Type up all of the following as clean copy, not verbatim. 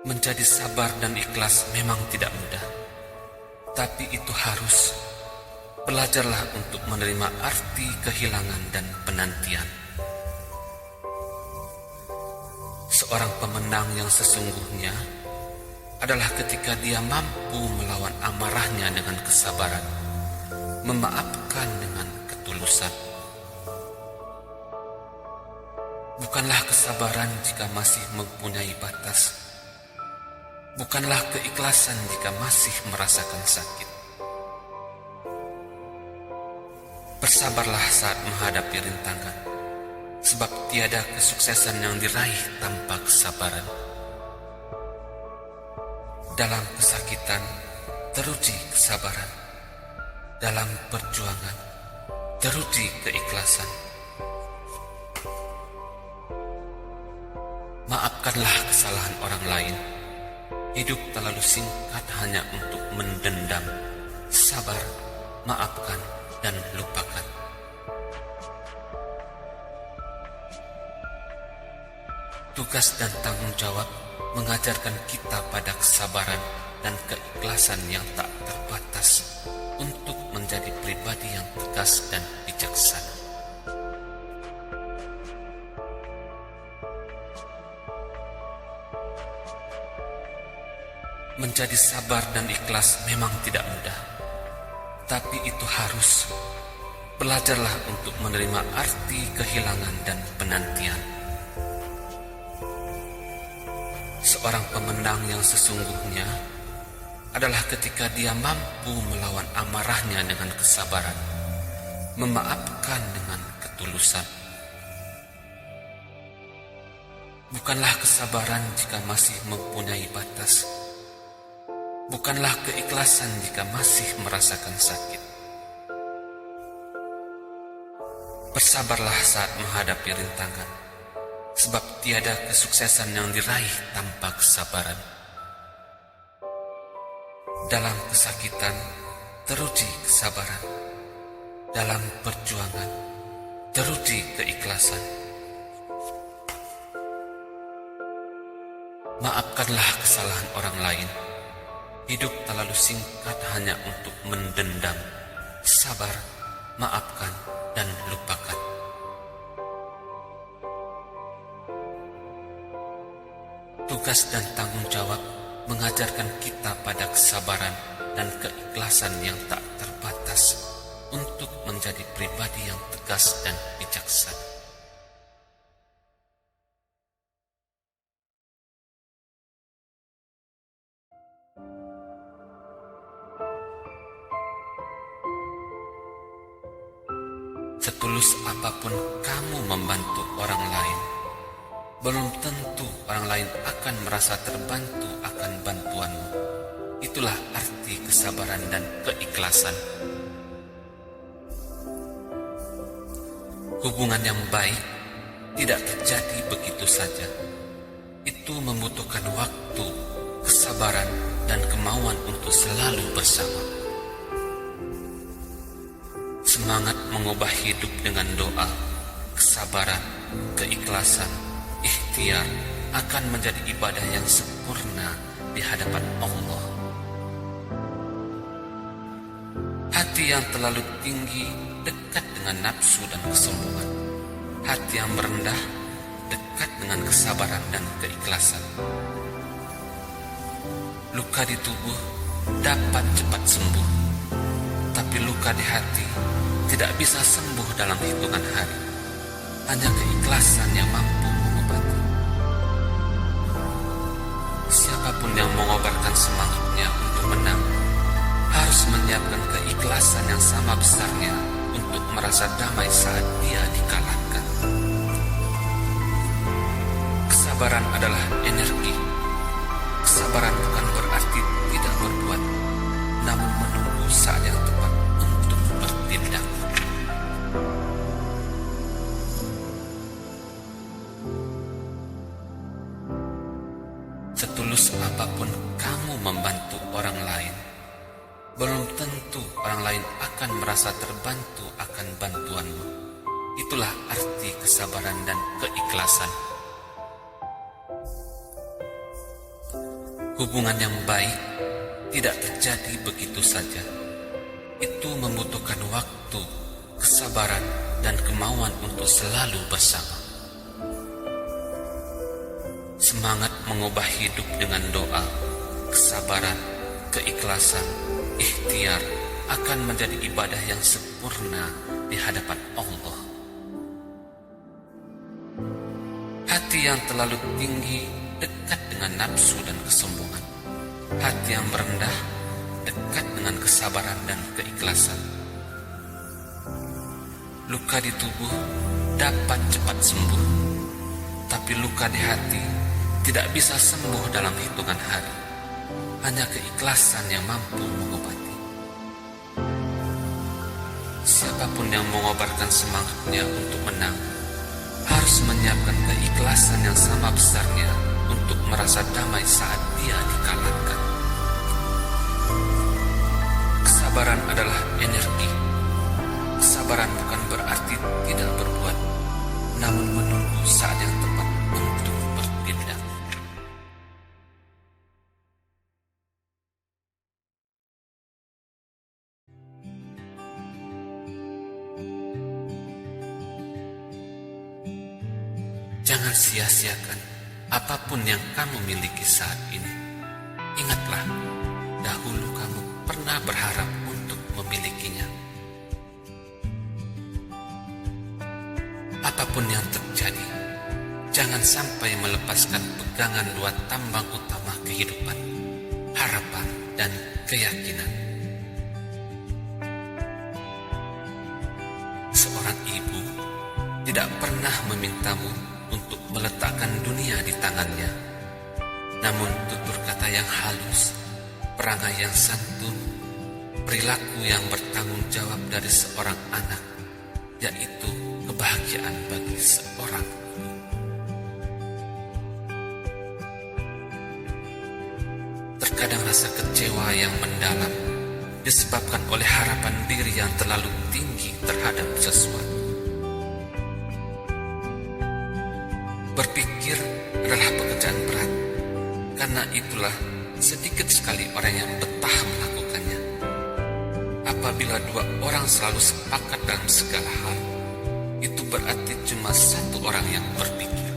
Menjadi sabar dan ikhlas memang tidak mudah, tapi itu harus. Belajarlah untuk menerima arti kehilangan dan penantian. Seorang pemenang yang sesungguhnya adalah ketika dia mampu melawan amarahnya dengan kesabaran, memaafkan dengan ketulusan. Bukanlah kesabaran jika masih mempunyai batas. Bukanlah keikhlasan jika masih merasakan sakit. Bersabarlah saat menghadapi rintangan, sebab tiada kesuksesan yang diraih tanpa kesabaran. Dalam kesakitan, teruji kesabaran. Dalam perjuangan, teruji keikhlasan. Maafkanlah kesalahan orang lain. Hidup terlalu singkat hanya untuk mendendam. Sabar, maafkan, dan lupakan. Tugas dan tanggung jawab mengajarkan kita pada kesabaran dan keikhlasan yang tak terbatas untuk menjadi pribadi yang tegas dan bijaksana. Menjadi sabar dan ikhlas memang tidak mudah, tapi itu harus. Belajarlah untuk menerima arti kehilangan dan penantian. Seorang pemenang yang sesungguhnya adalah ketika dia mampu melawan amarahnya dengan kesabaran, memaafkan dengan ketulusan. Bukanlah kesabaran jika masih mempunyai batas. Bukanlah keikhlasan jika masih merasakan sakit. Bersabarlah saat menghadapi rintangan, sebab tiada kesuksesan yang diraih tanpa kesabaran. Dalam kesakitan, teruji kesabaran. Dalam perjuangan, teruji keikhlasan. Maafkanlah kesalahan orang lain. Hidup terlalu singkat hanya untuk mendendam. Sabar, maafkan, dan lupakan. Tugas dan tanggung jawab mengajarkan kita pada kesabaran dan keikhlasan yang tak terbatas untuk menjadi pribadi yang tegas dan bijaksana. Setulus apapun kamu membantu orang lain, belum tentu orang lain akan merasa terbantu akan bantuanmu. Itulah arti kesabaran dan keikhlasan. Hubungan yang baik tidak terjadi begitu saja. Itu membutuhkan waktu, kesabaran, dan kemauan untuk selalu bersama. Semangat mengubah hidup dengan doa, kesabaran, keikhlasan, ikhtiar akan menjadi ibadah yang sempurna di hadapan Allah. Hati yang terlalu tinggi dekat dengan nafsu dan kesombongan. Hati yang merendah dekat dengan kesabaran dan keikhlasan. Luka di tubuh dapat cepat sembuh, tapi luka di hati tidak bisa sembuh dalam hitungan hari. Hanya keikhlasan yang mampu mengobati. Siapapun yang mengobarkan semangatnya untuk menang harus menyiapkan keikhlasan yang sama besarnya untuk merasa damai saat dia dikalahkan. Kesabaran adalah energi. Kesabaran bukan berarti tidak berbuat, namun menunggu saat yang tepat untuk bertindak. Setulus apapun kamu membantu orang lain, belum tentu orang lain akan merasa terbantu akan bantuanmu. Itulah arti kesabaran dan keikhlasan. Hubungan yang baik tidak terjadi begitu saja. Itu membutuhkan waktu, kesabaran, dan kemauan untuk selalu bersama. Semangat mengubah hidup dengan doa, kesabaran, keikhlasan, ikhtiar akan menjadi ibadah yang sempurna di hadapan Allah. Hati yang terlalu tinggi dekat dengan nafsu dan kesombongan. Hati yang merendah dekat dengan kesabaran dan keikhlasan. Luka di tubuh dapat cepat sembuh, tapi luka di hati tidak bisa sembuh dalam hitungan hari. Hanya keikhlasan yang mampu mengobati. Siapapun yang mengobarkan semangatnya untuk menang harus menyiapkan keikhlasan yang sama besarnya untuk merasa damai saat dia dikalahkan. Kesabaran adalah energi. Kesabaran bukan berarti tidak berbuat, namun menunggu saat yang tepat untuk bertindak. Jangan sia-siakan apapun yang kamu miliki saat ini. Ingatlah, dahulu kamu pernah berharap untuk memilikinya. Apapun yang terjadi, jangan sampai melepaskan pegangan dua tambang utama kehidupan, harapan dan keyakinan. Seorang ibu tidak pernah memintamu untuk meletakkan dunia di tangannya. Namun tutur kata yang halus, perangai yang santun, perilaku yang bertanggung jawab dari seorang anak, yaitu kebahagiaan bagi seorang ibu. Terkadang rasa kecewa yang mendalam disebabkan oleh harapan diri yang terlalu tinggi terhadap sesuatu. Berpikir adalah pekerjaan berat, karena itulah sedikit sekali orang yang betah melakukannya. Apabila dua orang selalu sepakat dalam segala hal, itu berarti cuma satu orang yang berpikir.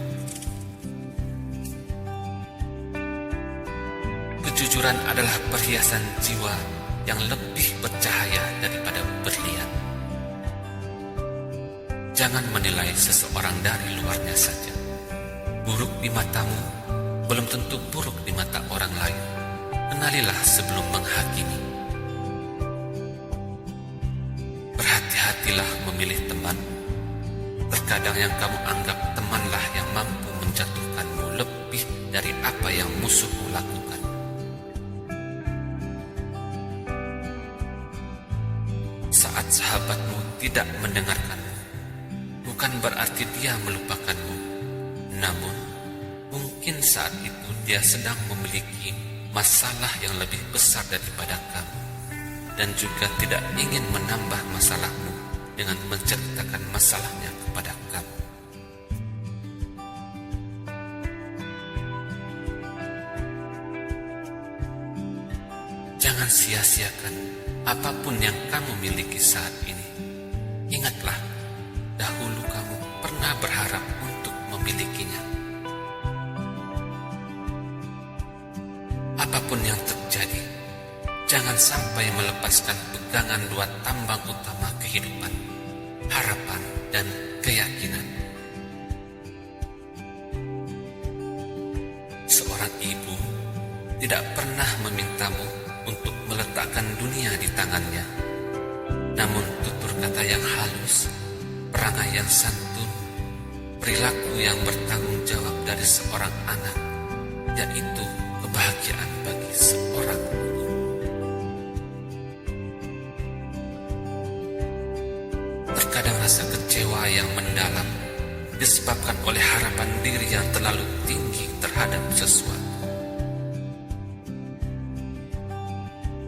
Kejujuran adalah perhiasan jiwa yang lebih bercahaya daripada berlian. Jangan menilai seseorang dari luarnya saja. Buruk di matamu belum tentu buruk di mata orang lain. Kenalilah sebelum menghakimi. Berhati-hatilah memilih teman. Terkadang yang kamu anggap temanlah yang mampu menjatuhkanmu lebih dari apa yang musuhmu lakukan. Saat sahabatmu tidak mendengarkanmu, bukan berarti dia melupakanmu. Namun, mungkin saat itu dia sedang memiliki masalah yang lebih besar daripada kamu, dan juga tidak ingin menambah masalahmu dengan menceritakan masalahnya kepada kamu. Jangan sia-siakan apapun yang kamu miliki saat ini. Ingatlah, dahulu kamu pernah berharap untuk memilikinya. Apapun yang terjadi, jangan sampai melepaskan pegangan dua tambang utama kehidupan, harapan dan keyakinan. Seorang ibu tidak pernah memintamu untuk meletakkan dunia di tangannya. Namun tutur kata yang halus, perangai yang santun, perilaku yang bertanggung jawab dari seorang anak, yaitu kebahagiaan bagi seorang ibu. Terkadang rasa kecewa yang mendalam disebabkan oleh harapan diri yang terlalu tinggi terhadap sesuatu.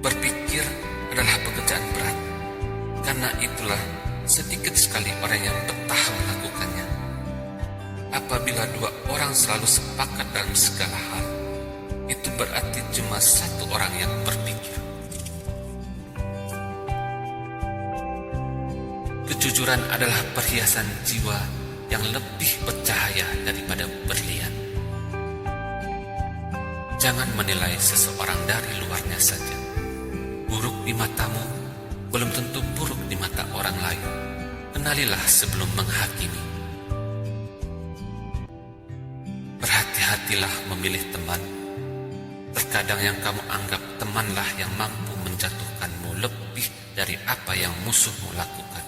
Berpikir adalah pekerjaan berat, karena itulah sedikit sekali orang yang betah melakukannya. Apabila dua orang selalu sepakat dalam segala hal, itu berarti cuma satu orang yang berpikir. Kejujuran adalah perhiasan jiwa yang lebih bercahaya daripada berlian. Jangan menilai seseorang dari luarnya saja. Buruk di matamu belum tentu buruk di mata orang lain. Kenalilah sebelum menghakimi. Berhati-hatilah memilih teman. Terkadang yang kamu anggap temanlah yang mampu menjatuhkanmu lebih dari apa yang musuhmu lakukan.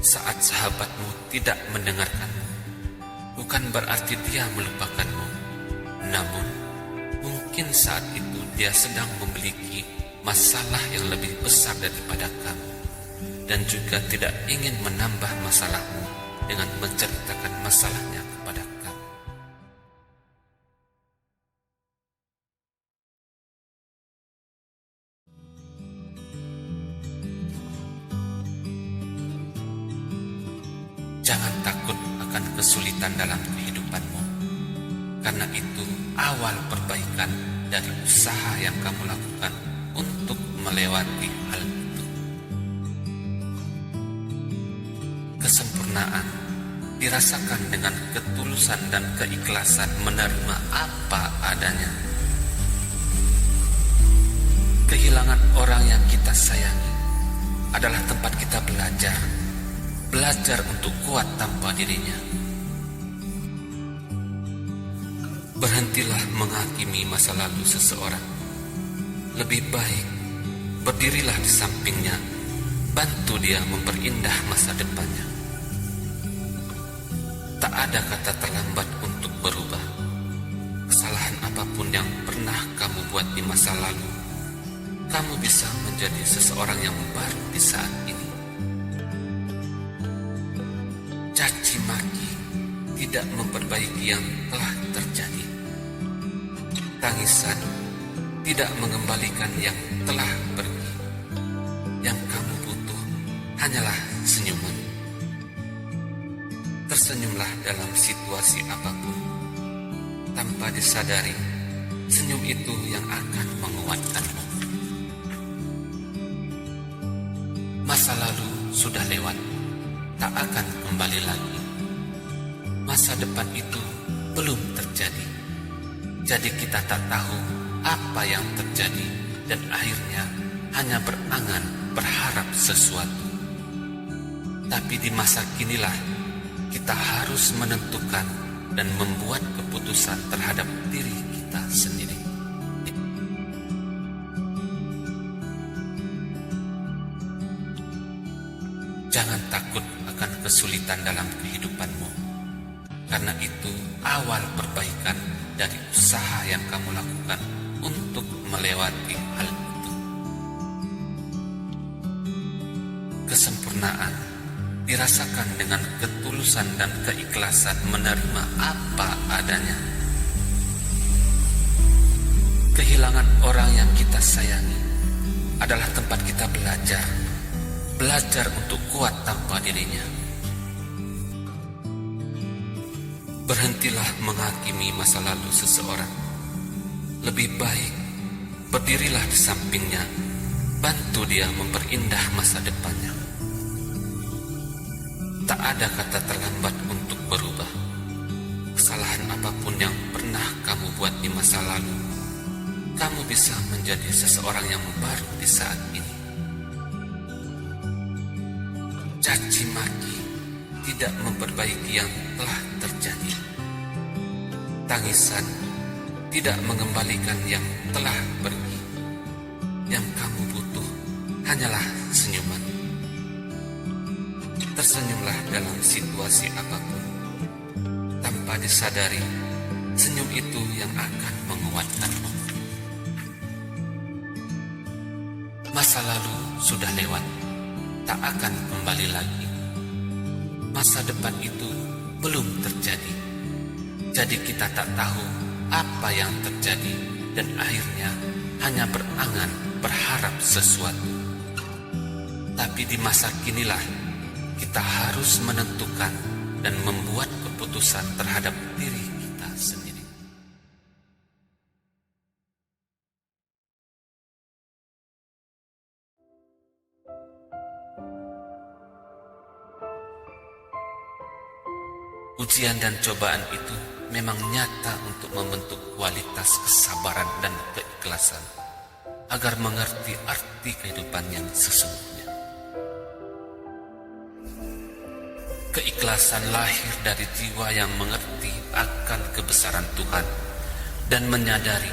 Saat sahabatmu tidak mendengarkanmu, bukan berarti dia melupakanmu. Namun, mungkin saat itu dia sedang memiliki masalah yang lebih besar daripada kamu, dan juga tidak ingin menambah masalahmu dengan menceritakan masalahnya kepada kamu. Jangan takut akan kesulitan dalam kehidupanmu, karena itu awal perbaikan dari usaha yang kamu lakukan untuk melewati hal itu. Kesempurnaan dirasakan dengan ketulusan dan keikhlasan menerima apa adanya. Kehilangan orang yang kita sayangi adalah tempat kita belajar untuk kuat tanpa dirinya. Berhentilah menghakimi masa lalu seseorang. Lebih baik berdirilah di sampingnya, bantu dia memperindah masa depannya. Tak ada kata terlambat untuk berubah. Kesalahan apapun yang pernah kamu buat di masa lalu, kamu bisa menjadi seseorang yang baru di saat ini. Caci maki tidak memperbaiki yang telah terjadi. Tangisan tidak mengembalikan yang telah pergi. Yang kamu butuh hanyalah senyuman. Tersenyumlah dalam situasi apapun. Tanpa disadari, senyum itu yang akan menguatkanmu. Masa lalu sudah lewat, tak akan kembali lagi. Masa depan itu belum terjadi. Jadi kita tak tahu apa yang terjadi dan akhirnya hanya berangan berharap sesuatu. Tapi di masa kinilah kita harus menentukan dan membuat keputusan terhadap diri kita sendiri. Jangan takut akan kesulitan dalam kehidupanmu, karena itu awal perbaikan dari usaha yang kamu lakukan untuk melewati hal itu. Kesempurnaan dirasakan dengan ketulusan dan keikhlasan menerima apa adanya. Kehilangan orang yang kita sayangi adalah tempat kita belajar untuk kuat tanpa dirinya. Berhentilah menghakimi masa lalu seseorang. Lebih baik berdirilah di sampingnya, bantu dia memperindah masa depannya. Tak ada kata terlambat untuk berubah. Kesalahan apapun yang pernah kamu buat di masa lalu, kamu bisa menjadi seseorang yang baru di saat ini. Caci maki tidak memperbaiki yang telah terjadi. Tangisan tidak mengembalikan yang telah pergi. Yang kamu butuh hanyalah senyuman. Tersenyumlah dalam situasi apapun. Tanpa disadari, senyum itu yang akan menguatkanmu. Masa lalu sudah lewat, tak akan kembali lagi. Masa depan itu belum terjadi. Jadi kita tak tahu apa yang terjadi dan akhirnya hanya berangan berharap sesuatu. Tapi di masa kinilah kita harus menentukan dan membuat keputusan terhadap diri kita sendiri. Ujian dan cobaan itu memang nyata untuk membentuk kualitas kesabaran dan keikhlasan, agar mengerti arti kehidupan yang sesungguhnya. Keikhlasan lahir dari jiwa yang mengerti akan kebesaran Tuhan dan menyadari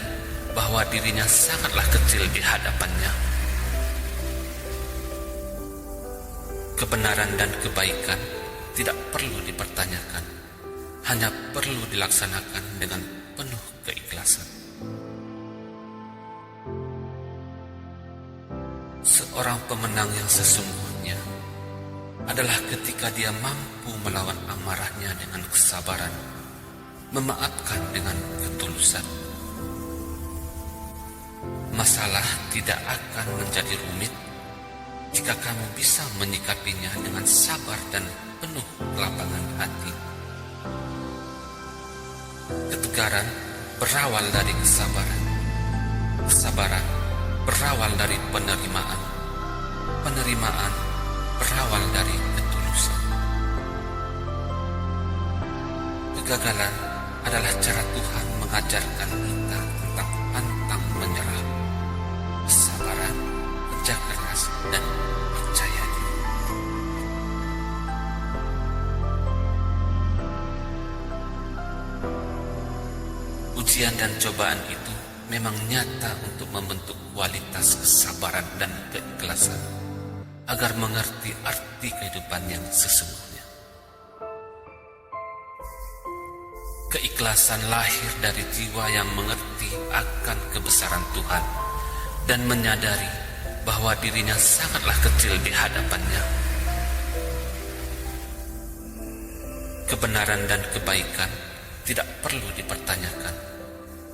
bahwa dirinya sangatlah kecil di hadapannya. Kebenaran dan kebaikan tidak perlu dipertanyakan, hanya perlu dilaksanakan dengan penuh keikhlasan. Seorang pemenang yang sesungguhnya adalah ketika dia mampu melawan amarahnya dengan kesabaran, memaafkan dengan ketulusan. Masalah tidak akan menjadi rumit jika kamu bisa menyikapinya dengan sabar dan penuh kelapangan hati. Ketegaran berawal dari kesabaran. Kesabaran berawal dari penerimaan. Penerimaan berawal dari ketulusan. Kegagalan adalah cara Tuhan mengajarkan kita tentang pantang menyerah, kesabaran, kerja keras, dan percaya diri. Ujian dan cobaan itu memang nyata untuk membentuk kualitas kesabaran dan keikhlasan, agar mengerti arti kehidupan yang sesungguhnya. Keikhlasan lahir dari jiwa yang mengerti akan kebesaran Tuhan dan menyadari bahwa dirinya sangatlah kecil di hadapannya. Kebenaran dan kebaikan tidak perlu dipertanyakan,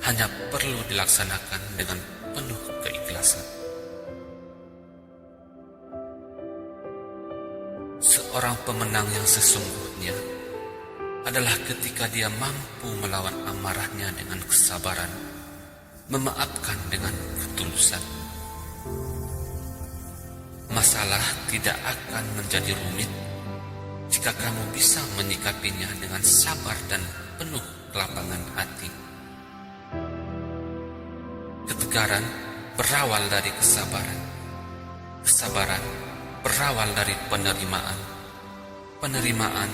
hanya perlu dilaksanakan dengan penuh keikhlasan. Seorang pemenang yang sesungguhnya adalah ketika dia mampu melawan amarahnya dengan kesabaran, memaafkan dengan ketulusan. Masalah tidak akan menjadi rumit jika kamu bisa menyikapinya dengan sabar dan penuh kelapangan hati. Ketegaran berawal dari kesabaran. Kesabaran berawal dari penerimaan. Penerimaan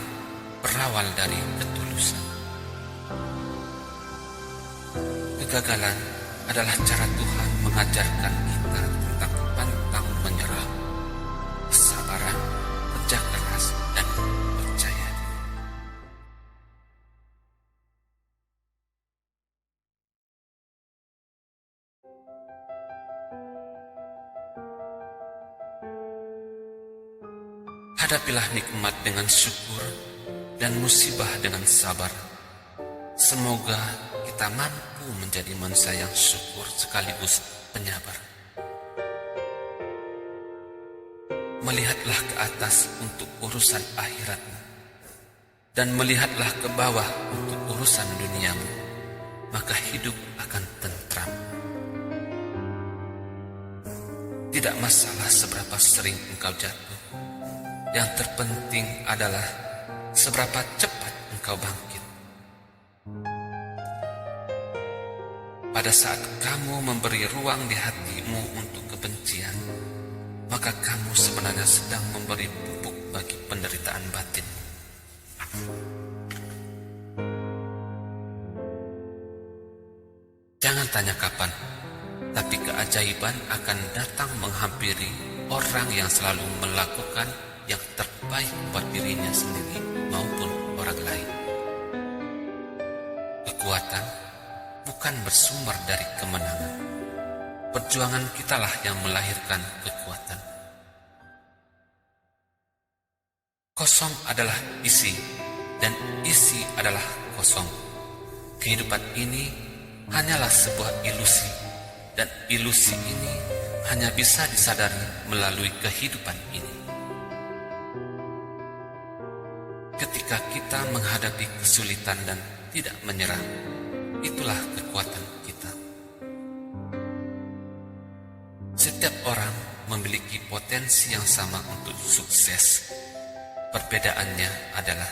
berawal dari ketulusan. Kegagalan adalah cara Tuhan mengajarkan kita tentang pantang menyerah, kesabaran, kerja keras, dan percaya diri. Hadapilah nikmat dengan syukur dan musibah dengan sabar. Semoga kita mampu menjadi manusia yang syukur sekaligus penyabar. Melihatlah ke atas untuk urusan akhiratmu, dan melihatlah ke bawah untuk urusan duniamu, maka hidup akan tentram. Tidak masalah seberapa sering engkau jatuh, yang terpenting adalah seberapa cepat engkau bangkit. Pada saat kamu memberi ruang di hatimu untuk kebencian, maka kamu sebenarnya sedang memberi pupuk bagi penderitaan batin. Jangan tanya kapan, tapi keajaiban akan datang menghampiri orang yang selalu melakukan yang terbaik buat dirinya sendiri maupun orang lain. Kekuatan bukan bersumber dari kemenangan. Perjuangan kitalah yang melahirkan kekuatan. Kosong adalah isi, dan isi adalah kosong. Kehidupan ini hanyalah sebuah ilusi, dan ilusi ini hanya bisa disadari melalui kehidupan ini. Ketika Ketika kita menghadapi kesulitan dan tidak menyerah, itulah kekuatan kita. Setiap orang memiliki potensi yang sama untuk sukses. Perbedaannya adalah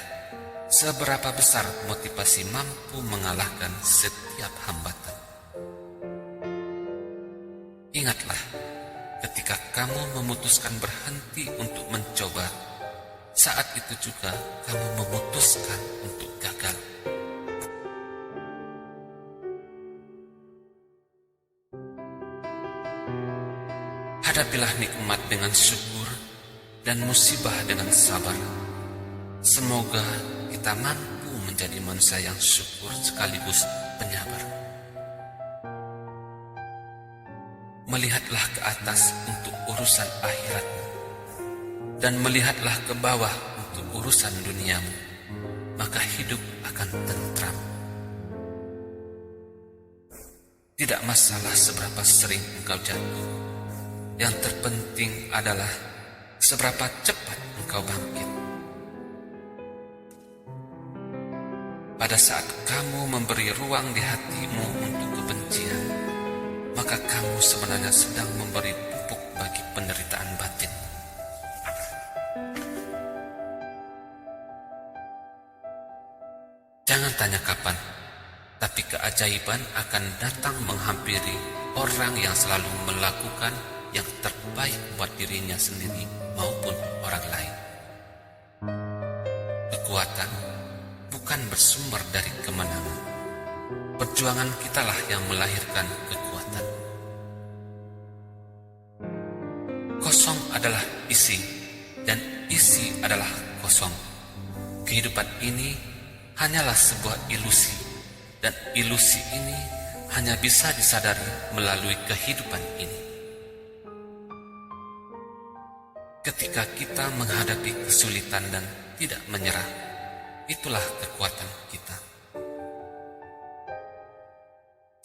seberapa besar motivasi mampu mengalahkan setiap hambatan. Ingatlah, ketika kamu memutuskan berhenti untuk mencoba, saat itu juga kamu memutuskan untuk gagal. Hadapilah nikmat dengan syukur dan musibah dengan sabar. Semoga kita mampu menjadi manusia yang syukur sekaligus penyabar. Melihatlah ke atas untuk urusan akhiratmu, dan melihatlah ke bawah untuk urusan duniamu, maka hidup akan tentram. Tidak masalah seberapa sering engkau jatuh, yang terpenting adalah seberapa cepat engkau bangkit. Pada saat kamu memberi ruang di hatimu untuk kebencian, maka kamu sebenarnya sedang memberi pupuk bagi penderitaan batin. Jangan tanya kapan, tapi keajaiban akan datang menghampiri orang yang selalu melakukan yang terbaik buat dirinya sendiri maupun orang lain. Kekuatan bukan bersumber dari kemenangan. Perjuangan kitalah yang melahirkan kekuatan. Kosong adalah isi, dan isi adalah kosong. Kehidupan ini hanyalah sebuah ilusi, dan ilusi ini hanya bisa disadari melalui kehidupan ini. Ketika kita menghadapi kesulitan dan tidak menyerah, itulah kekuatan kita.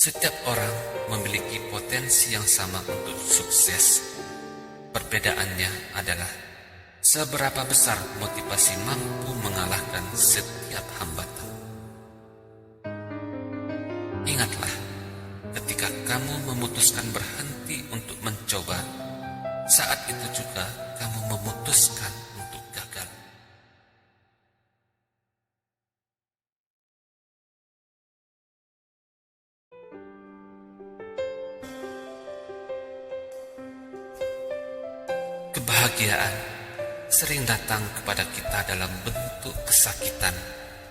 Setiap orang memiliki potensi yang sama untuk sukses. Perbedaannya adalah seberapa besar motivasi mampu mengalahkan setiap hambatan. Ingatlah, ketika kamu memutuskan berhenti untuk mencoba, saat itu juga kamu memutuskan untuk gagal. Kebahagiaan sering datang kepada kita dalam bentuk kesakitan,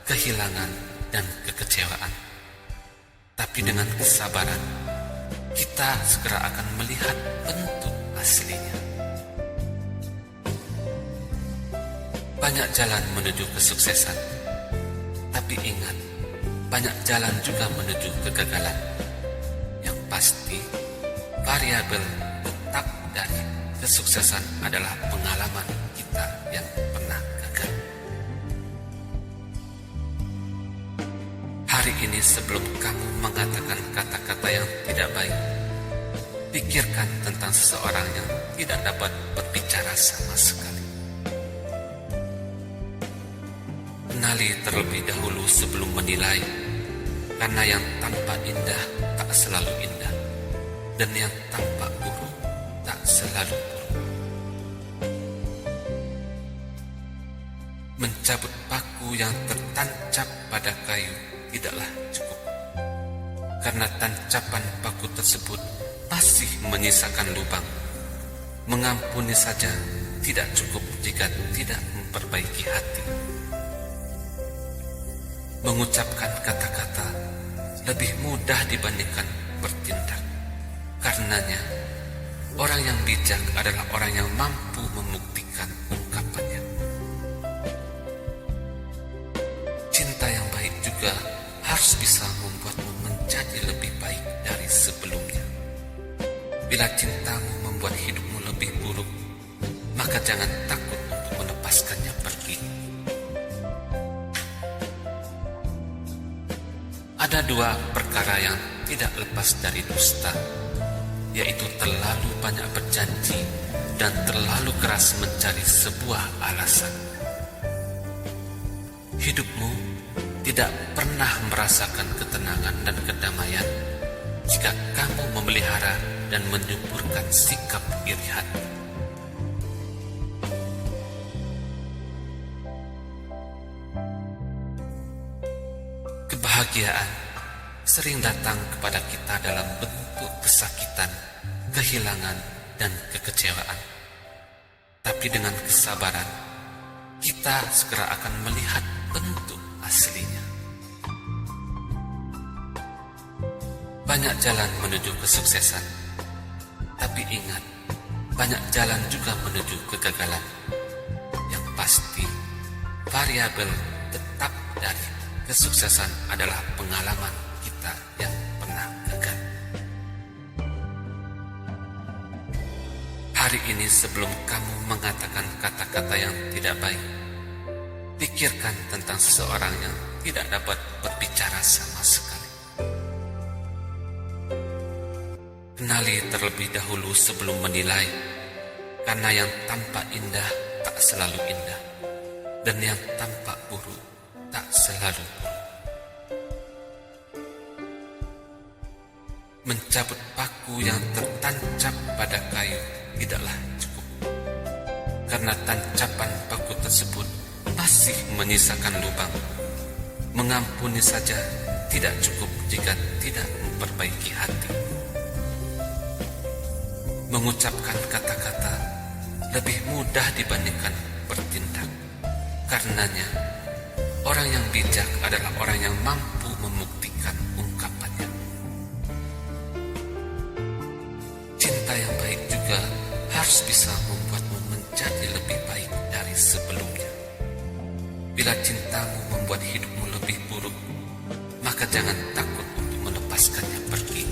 kehilangan, dan kekecewaan. Tapi dengan kesabaran, kita segera akan melihat bentuk aslinya. Banyak jalan menuju kesuksesan, tapi ingat, banyak jalan juga menuju kegagalan. Yang pasti, variabel tetap dari kesuksesan adalah pengalaman kita yang pernah gagal. Hari ini sebelum kamu mengatakan kata-kata yang tidak baik, pikirkan tentang seseorang yang tidak dapat berbicara sama sekali. Kenali terlebih dahulu sebelum menilai, karena yang tampak indah tak selalu indah, dan yang tampak buruk tak selalu buruk. Mencabut paku yang tertancap pada kayu tidaklah cukup, karena tancapan paku tersebut masih menyisakan lubang. Mengampuni saja tidak cukup jika tidak memperbaiki hati. Mengucapkan kata-kata lebih mudah dibandingkan bertindak. Karenanya, orang yang bijak adalah orang yang mampu membuktikan ungkapannya. Cinta yang baik juga harus bisa membuatmu menjadi lebih baik dari sebelumnya. Bila cintamu membuat hidupmu lebih buruk, maka jangan takut untuk melepaskannya pergi. Ada dua perkara yang tidak lepas dari dusta, yaitu terlalu banyak berjanji dan terlalu keras mencari sebuah alasan. Hidupmu tidak pernah merasakan ketenangan dan kedamaian jika kamu memelihara dan menyuburkan sikap iri hati. Kebahagiaan sering datang kepada kita dalam bentuk kesakitan, kehilangan, dan kekecewaan. Tapi dengan kesabaran, kita segera akan melihat bentuk aslinya. Banyak jalan menuju kesuksesan, tapi ingat, banyak jalan juga menuju kegagalan. Yang pasti, variabel tetap dari kesuksesan adalah pengalaman kita yang pernah gagal. Hari ini sebelum kamu mengatakan kata-kata yang tidak baik, pikirkan tentang seseorang yang tidak dapat berbicara sama sekali. Kenali terlebih dahulu sebelum menilai, karena yang tampak indah tak selalu indah, dan yang tampak buruk tak selalu buruk. Mencabut paku yang tertancap pada kayu tidaklah cukup, karena tancapan paku tersebut masih menyisakan lubang. Mengampuni saja tidak cukup jika tidak memperbaiki hati. Mengucapkan kata-kata lebih mudah dibandingkan bertindak. Karenanya, orang yang bijak adalah orang yang mampu membuktikan ungkapannya. Cinta yang baik juga harus bisa membuatmu menjadi lebih baik dari sebelumnya. Bila cintamu membuat hidupmu lebih buruk, maka jangan takut untuk melepaskannya pergi.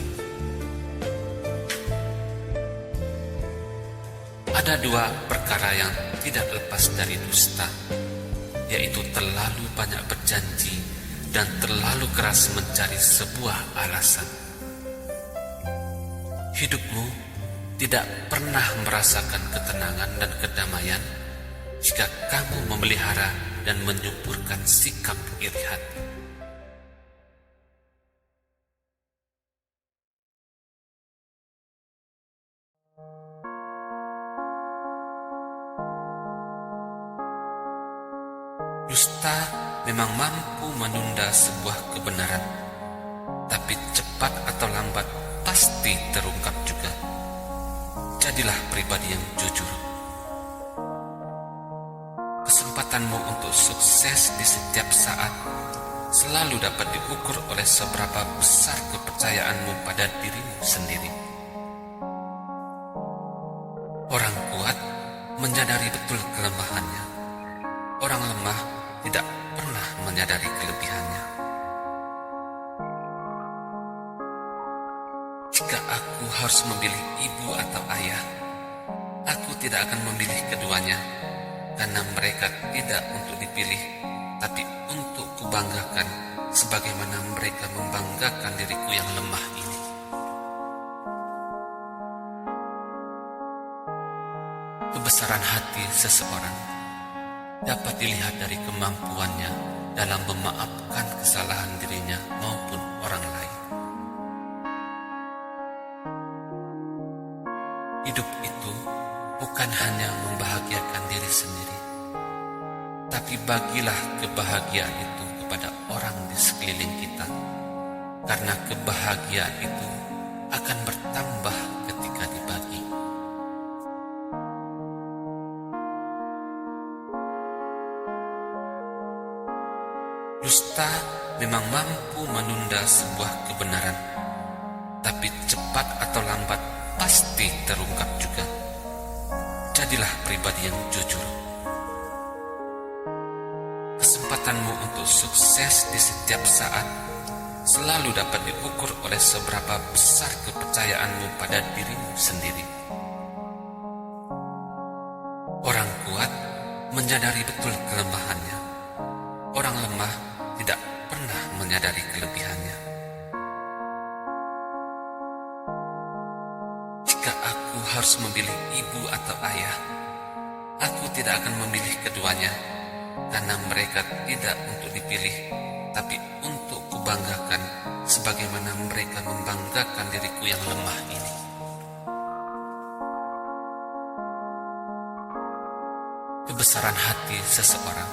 Ada dua perkara yang tidak lepas dari dusta, yaitu terlalu banyak berjanji dan terlalu keras mencari sebuah alasan. Hidupmu tidak pernah merasakan ketenangan dan kedamaian jika kamu memelihara dan menyuburkan sikap iri hati. Dusta memang mampu menunda sebuah kebenaran, tapi cepat atau lambat pasti terungkap juga. Jadilah pribadi yang jujur. Kesempatanmu untuk sukses di setiap saat selalu dapat diukur oleh seberapa besar kepercayaanmu pada dirimu sendiri. Orang kuat menyadari betul kelemahannya. Orang lemah tidak pernah menyadari kelebihannya. Jika aku harus memilih ibu atau ayah, aku tidak akan memilih keduanya, karena mereka tidak untuk dipilih, tapi untuk kubanggakan, sebagaimana mereka membanggakan diriku yang lemah ini. Kebesaran hati seseorang dapat dilihat dari kemampuannya dalam memaafkan kesalahan dirinya maupun orang lain. Hidup itu bukan hanya membahagiakan diri sendiri, tapi bagilah kebahagiaan itu kepada orang di sekeliling kita, karena kebahagiaan itu akan bertambah ketika dibagi. Dusta memang mampu menunda sebuah kebenaran, tapi cepat atau lambat pasti terungkap juga. Jadilah pribadi yang jujur. Kesempatanmu untuk sukses di setiap saat selalu dapat diukur oleh seberapa besar kepercayaanmu pada dirimu sendiri. Orang kuat menyadari betul kelemahannya. Orang lemah tidak pernah menyadari kelebihannya. Jika aku harus memilih ibu atau ayah, aku tidak akan memilih keduanya, karena mereka tidak untuk dipilih, tapi untuk kubanggakan, sebagaimana mereka membanggakan diriku yang lemah ini. Kebesaran hati seseorang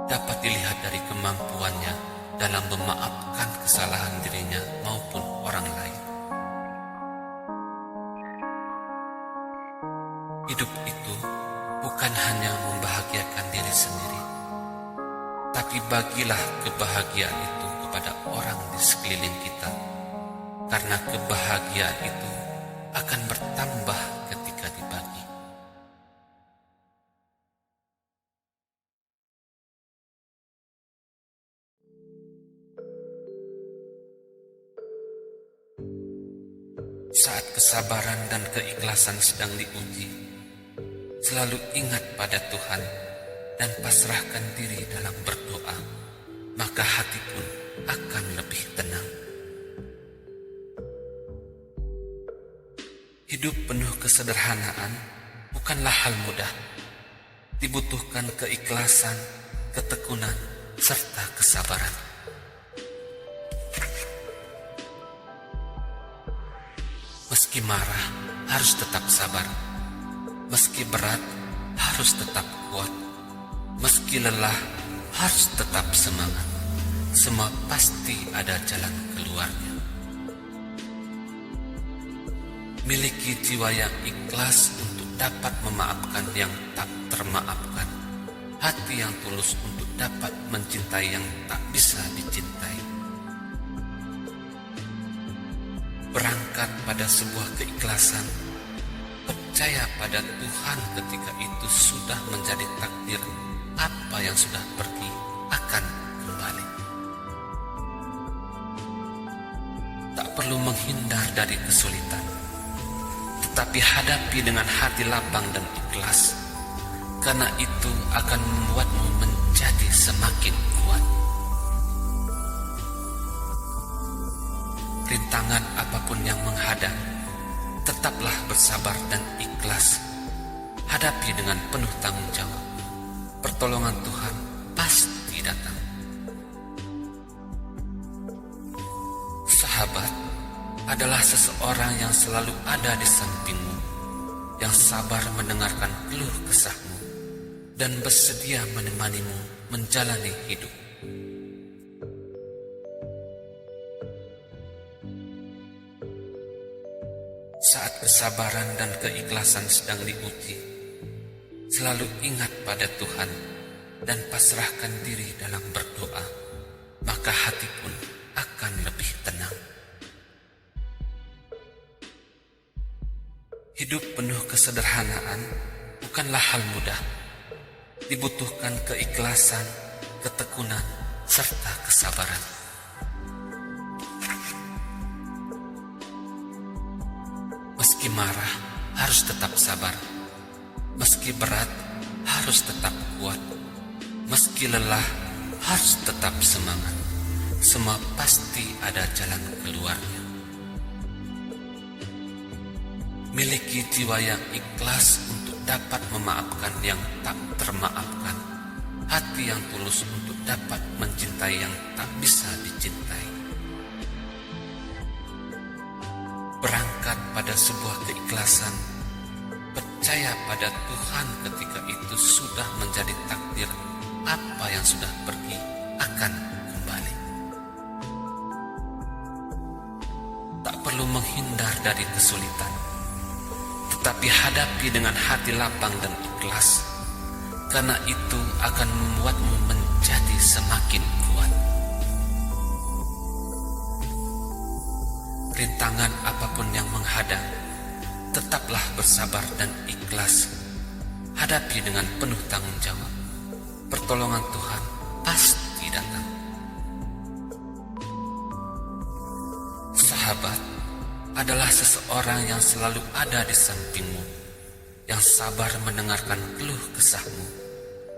dapat dilihat dari kemampuannya dalam memaafkan kesalahan dirinya maupun orang lain. Hidup itu bukan hanya membahagiakan diri sendiri, tapi bagilah kebahagiaan itu kepada orang di sekeliling kita, karena kebahagiaan itu akan bertambah ketika dibagi. Saat kesabaran dan keikhlasan sedang diuji, selalu ingat pada Tuhan dan pasrahkan diri dalam berdoa, maka hati pun akan lebih tenang. Hidup penuh kesederhanaan bukanlah hal mudah. Dibutuhkan keikhlasan, ketekunan, serta kesabaran. Meski marah, harus tetap sabar. Meski berat, harus tetap kuat. Meski lelah, harus tetap semangat. Semua pasti ada jalan keluarnya. Miliki jiwa yang ikhlas untuk dapat memaafkan yang tak termaafkan. Hati yang tulus untuk dapat mencintai yang tak bisa dicintai. Berangkat pada sebuah keikhlasan, percaya pada Tuhan ketika itu sudah menjadi takdir. Apa yang sudah pergi akan kembali. Tak perlu menghindar dari kesulitan, tetapi hadapi dengan hati lapang dan ikhlas, karena itu akan membuatmu menjadi semakin kuat. Rintangan apapun yang menghadang, tetaplah bersabar dan ikhlas. Hadapi dengan penuh tanggung jawab. Pertolongan Tuhan pasti datang. Sahabat adalah seseorang yang selalu ada di sampingmu, yang sabar mendengarkan keluh kesahmu, dan bersedia menemanimu menjalani hidup. Saat kesabaran dan keikhlasan sedang diuji, selalu ingat pada Tuhan dan pasrahkan diri dalam berdoa, maka hati pun akan lebih tenang. Hidup penuh kesederhanaan bukanlah hal mudah. Dibutuhkan keikhlasan, ketekunan, serta kesabaran. Meski marah, harus tetap sabar. Meski berat, harus tetap kuat. Meski lelah, harus tetap semangat. Semua pasti ada jalan keluarnya. Miliki jiwa yang ikhlas untuk dapat memaafkan yang tak termaafkan. Hati yang tulus untuk dapat mencintai yang tak bisa dicintai. Berangkat pada sebuah keikhlasan, percaya pada Tuhan ketika itu sudah menjadi takdir. Apa yang sudah pergi akan kembali. Tak perlu menghindar dari kesulitan, tetapi hadapi dengan hati lapang dan ikhlas, karena itu akan membuatmu menjadi semakin kuat. Rintangan apapun yang menghadang, tetaplah bersabar dan ikhlas. Hadapi dengan penuh tanggung jawab. Pertolongan Tuhan pasti datang. Sahabat adalah seseorang yang selalu ada di sampingmu, yang sabar mendengarkan keluh kesahmu,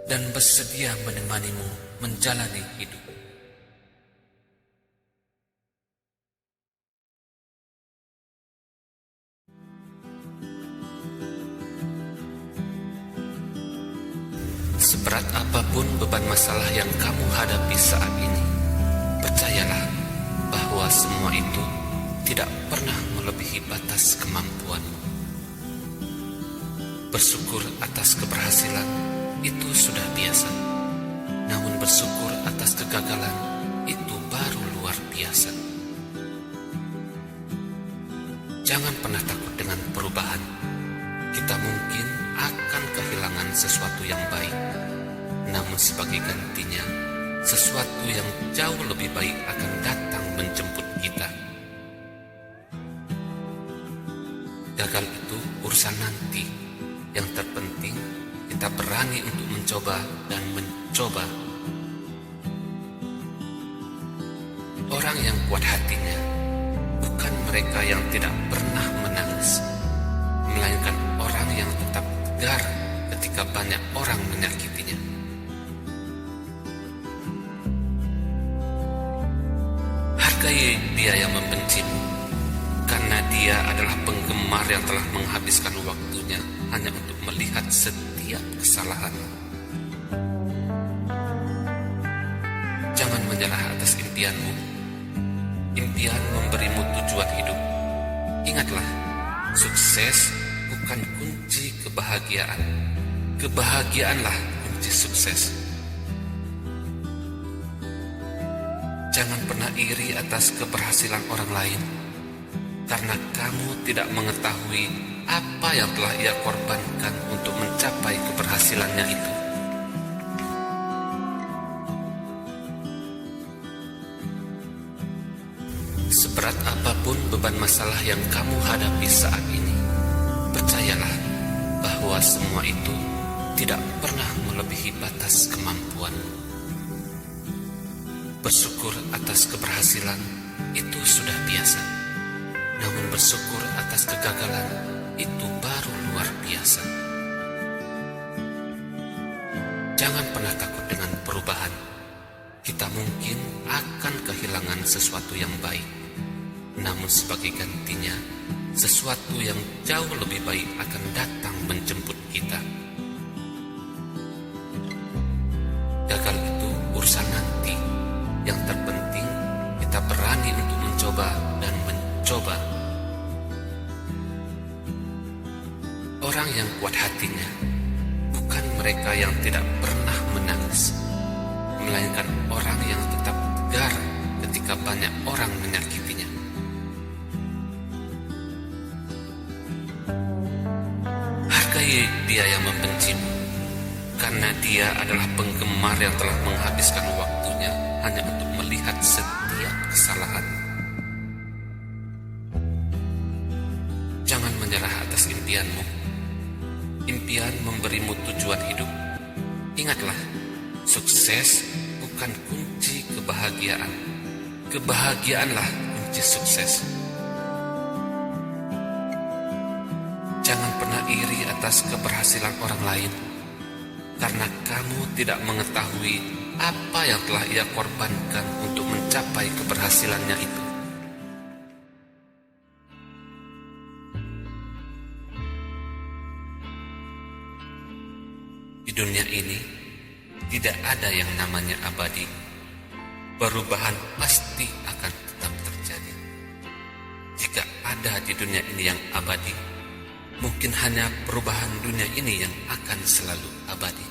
dan bersedia menemanimu menjalani hidup. Seberat apapun beban masalah yang kamu hadapi saat ini, percayalah bahwa semua itu tidak pernah melebihi batas kemampuanmu. Bersyukur atas keberhasilan itu sudah biasa, namun bersyukur atas kegagalan itu baru luar biasa. Jangan pernah takut dengan perubahan. Kita mungkin akan kehilangan sesuatu yang baik, namun sebagai gantinya, sesuatu yang jauh lebih baik akan datang menjemput kita. Gagal itu urusan nanti. Yang terpenting, kita berani untuk mencoba dan mencoba. Orang yang kuat hatinya bukan mereka yang tidak pernah menangis, melainkan orang yang tetap tegar ketika banyak orang menyakitinya. Hargai dia yang membencimu, karena dia adalah penggemar yang telah menghabiskan waktunya hanya untuk melihat setiap kesalahanmu. Jangan menyerah atas impianmu. Impian memberimu tujuan hidup. Ingatlah, sukses bukan kunci kebahagiaan. Kebahagiaanlah kunci sukses. Jangan pernah iri atas keberhasilan orang lain, karena kamu tidak mengetahui apa yang telah ia korbankan untuk mencapai keberhasilannya itu. Seberat apapun beban masalah yang kamu hadapi saat ini, percayalah bahwa semua itu tidak pernah melebihi batas kemampuanmu. Bersyukur atas keberhasilan itu sudah biasa, namun bersyukur atas kegagalan itu baru luar biasa. Jangan pernah takut dengan perubahan. Kita mungkin akan kehilangan sesuatu yang baik, namun sebagai gantinya, sesuatu yang jauh lebih baik akan datang menjemput kita. Gagal itu urusan nanti. Yang terpenting, kita berani untuk mencoba dan mencoba. Orang yang kuat hatinya bukan mereka yang tidak pernah menangis, melainkan orang yang tetap tegar ketika banyak orang menyakitinya. Hargai dia yang membencimu, karena dia adalah penggemar yang telah menghabiskan waktunya hanya untuk melihat setiap kesalahan. Jangan menyerah atas impianmu. Impian memberimu tujuan hidup. Ingatlah, sukses bukan kunci kebahagiaan. Kebahagiaanlah kunci sukses. Jangan pernah iri atas keberhasilan orang lain, karena kamu tidak mengetahui apa yang telah ia korbankan untuk mencapai keberhasilannya itu. Di dunia ini, tidak ada yang namanya abadi. Perubahan pasti akan tetap terjadi. Jika ada di dunia ini yang abadi, mungkin hanya perubahan dunia ini yang akan selalu abadi.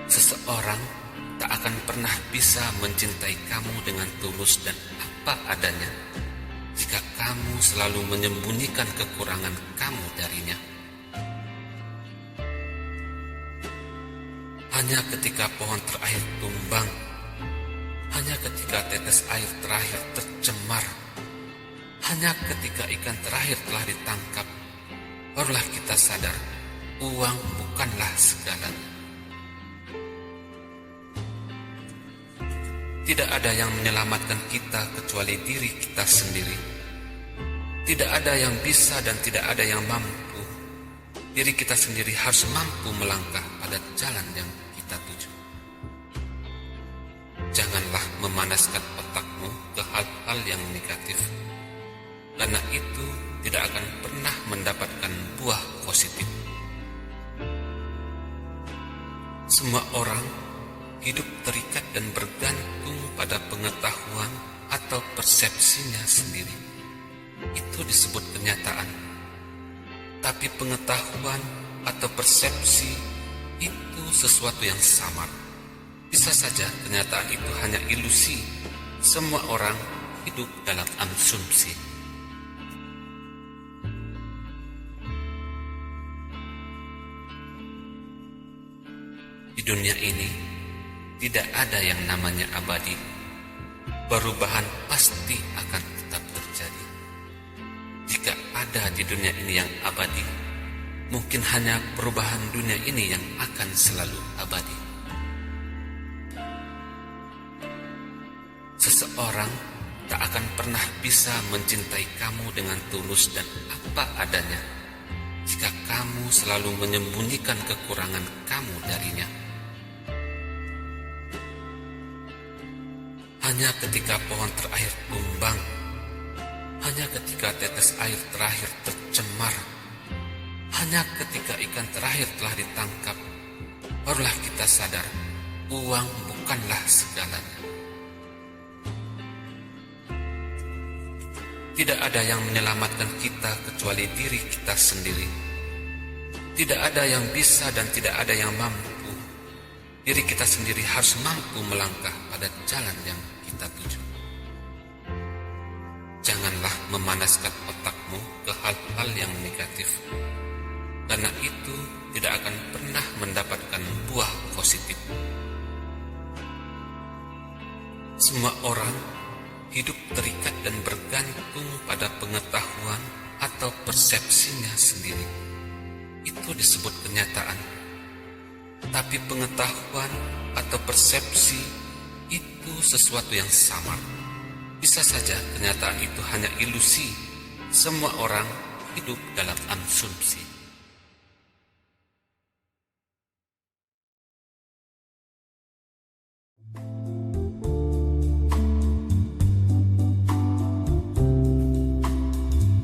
Seseorang tak akan pernah bisa mencintai kamu dengan tulus dan apa adanya jika kamu selalu menyembunyikan kekurangan kamu darinya. Hanya ketika pohon terakhir tumbang, hanya ketika tetes air terakhir tercemar, hanya ketika ikan terakhir telah ditangkap, barulah kita sadar uang bukanlah segalanya. Tidak ada yang menyelamatkan kita kecuali diri kita sendiri. Tidak ada yang bisa dan tidak ada yang mampu. Diri kita sendiri harus mampu melangkah pada jalan yang kita tuju. Janganlah memanaskan otakmu ke hal-hal yang negatif, karena itu tidak akan pernah mendapatkan buah positif. Semua orang hidup terikat dan bergantung pada pengetahuan atau persepsinya sendiri. Itu disebut kenyataan. Tapi pengetahuan atau persepsi itu sesuatu yang samar. Bisa saja kenyataan itu hanya ilusi. Semua orang hidup dalam asumsi. Di dunia ini tidak ada yang namanya abadi. Perubahan pasti akan tetap terjadi. Jika ada di dunia ini yang abadi, mungkin hanya perubahan dunia ini yang akan selalu abadi. Seseorang tak akan pernah bisa mencintai kamu dengan tulus dan apa adanya jika kamu selalu menyembunyikan kekurangan kamu darinya. Hanya ketika pohon terakhir tumbang, hanya ketika tetes air terakhir tercemar, hanya ketika ikan terakhir telah ditangkap, barulah kita sadar uang bukanlah segalanya. Tidak ada yang menyelamatkan kita kecuali diri kita sendiri. Tidak ada yang bisa dan tidak ada yang mampu. Diri kita sendiri harus mampu melangkah pada jalan yang kita tuju. Janganlah memanaskan otakmu ke hal-hal yang negatif, karena itu tidak akan pernah mendapatkan buah positif. Semua orang hidup terikat dan bergantung pada pengetahuan atau persepsinya sendiri. Itu disebut kenyataan. Tapi pengetahuan atau persepsi itu sesuatu yang samar. Bisa saja kenyataan itu hanya ilusi. Semua orang hidup dalam asumsi.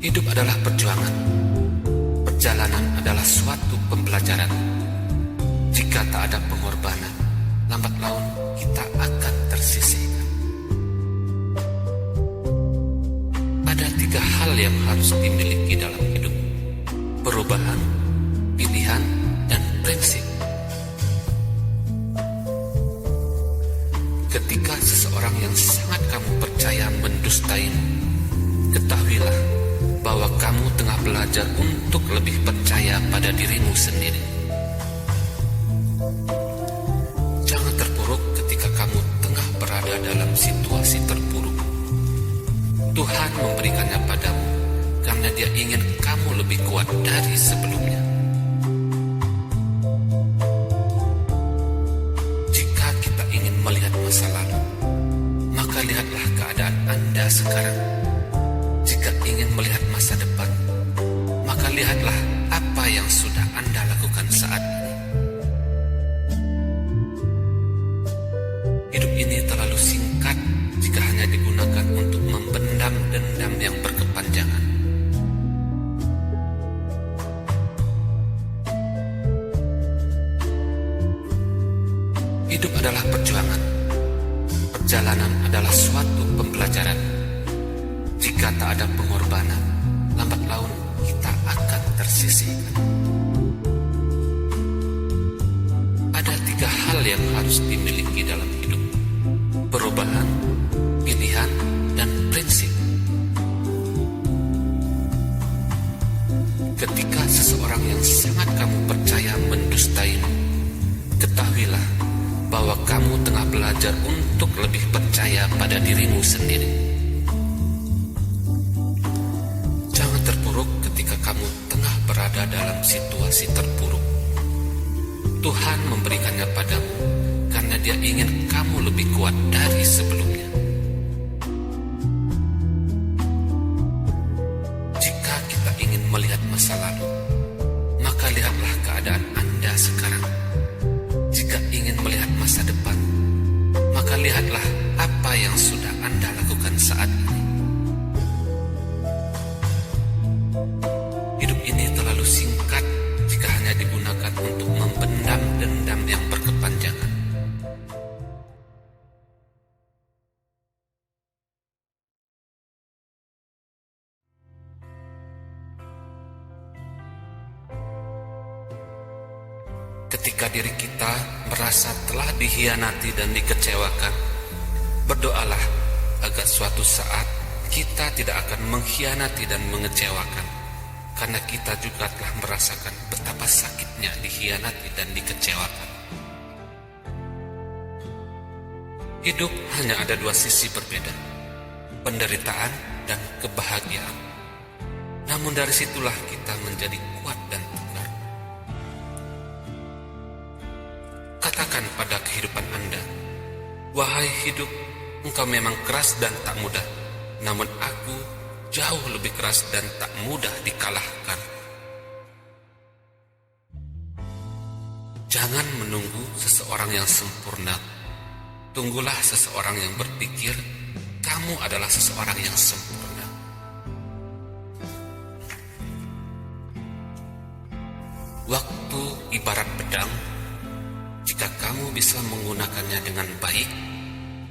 Hidup adalah perjuangan. Perjalanan adalah suatu pembelajaran. Jika tak ada pengorbanan, lambat laun kita akan tersisihkan. Ada 3 hal yang harus dimiliki dalam hidup: perubahan, pilihan, dan prinsip. Ketika seseorang yang sangat kamu percaya mendustaimu, ketahuilah bahwa kamu tengah belajar untuk lebih percaya pada dirimu sendiri. Jangan terpuruk ketika kamu tengah berada dalam situasi terpuruk. Tuhan memberikannya padamu karena Dia ingin kamu lebih kuat dari sebelumnya. Jika kita ingin melihat masa lalu, maka lihatlah keadaan Anda sekarang. Jika ingin melihat masa depan, maka lihatlah apa yang sudah Anda lakukan saat ini. Hidup ini terlalu singkat jika hanya digunakan untuk membendam dendam yang berkepanjangan. Hidup adalah perjuangan. Perjalanan adalah suatu pembelajaran. Jika tak ada pengorbanan, lambat laun kita akan tersisihkan. Ada 3 hal yang harus dimiliki dalam hidup: perubahan, pilihan, dan prinsip. Ketika seseorang yang sangat kamu percaya mendustaimu, ketahuilah bahwa kamu tengah belajar untuk lebih percaya pada dirimu sendiri. Kamu tengah berada dalam situasi terpuruk. Tuhan memberikannya padamu karena Dia ingin kamu lebih kuat dari sebelumnya. Jika kita ingin melihat masa lalu, maka lihatlah keadaan Anda sekarang. Jika ingin melihat masa depan, maka lihatlah apa yang sudah Anda lakukan saat ini. Hidup ini terlalu singkat jika hanya digunakan untuk membendam dendam dendam yang berkepanjangan. Ketika diri kita merasa telah dihianati dan dikecewakan, berdoalah agar suatu saat kita tidak akan mengkhianati dan mengecewakan, karena kita juga telah merasakan betapa sakitnya dikhianati dan dikecewakan. Hidup hanya ada dua sisi berbeda, penderitaan dan kebahagiaan. Namun dari situlah kita menjadi kuat dan tegar. Katakan pada kehidupan Anda, "Wahai hidup, engkau memang keras dan tak mudah, namun aku jauh lebih keras dan tak mudah dikalahkan." Jangan menunggu seseorang yang sempurna. Tunggulah seseorang yang berpikir kamu adalah seseorang yang sempurna. Waktu ibarat pedang. Jika kamu bisa menggunakannya dengan baik,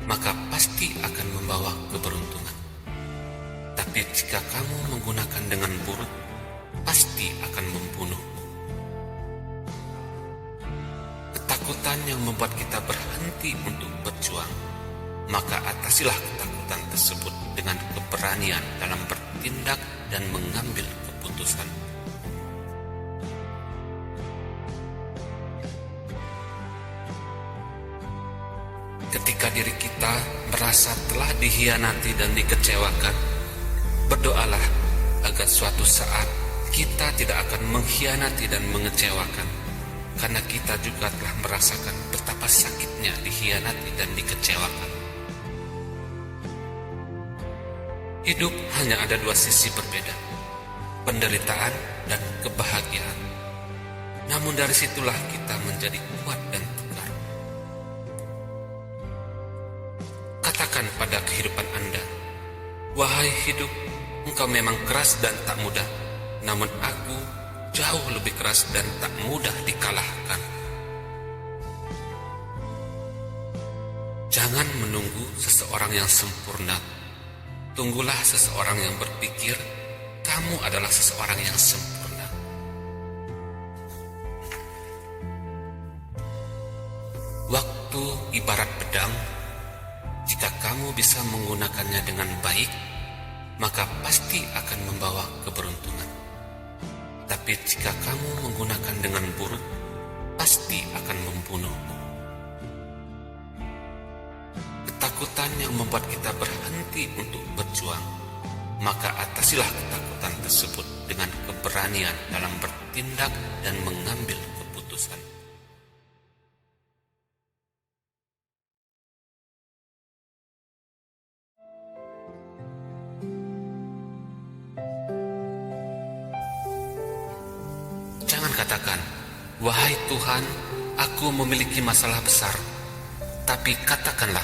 maka pasti akan membawa keberuntungan. Tapi jika kamu menggunakan dengan buruk, pasti akan membunuhmu. Ketakutan yang membuat kita berhenti untuk berjuang, maka atasilah ketakutan tersebut dengan keberanian dalam bertindak dan mengambil keputusan. Ketika diri kita merasa telah dihianati dan dikecewakan, berdoalah agar suatu saat kita tidak akan mengkhianati dan mengecewakan, karena kita juga telah merasakan betapa sakitnya dikhianati dan dikecewakan. Hidup hanya ada dua sisi berbeda, penderitaan dan kebahagiaan. Namun dari situlah kita menjadi kuat dan tegar. Katakan pada kehidupan Anda, "Wahai hidup, engkau memang keras dan tak mudah, namun aku jauh lebih keras dan tak mudah dikalahkan." Jangan menunggu seseorang yang sempurna. Tunggulah seseorang yang berpikir kamu adalah seseorang yang sempurna. Waktu ibarat pedang. Jika kamu bisa menggunakannya dengan baik, maka pasti akan membawa keberuntungan. Tapi jika kamu menggunakan dengan buruk, pasti akan membunuhmu. Ketakutan yang membuat kita berhenti untuk berjuang, maka atasilah ketakutan tersebut dengan keberanian dalam bertindak dan mengambil keputusan. Jangan katakan, "Wahai Tuhan, aku memiliki masalah besar." Tapi katakanlah,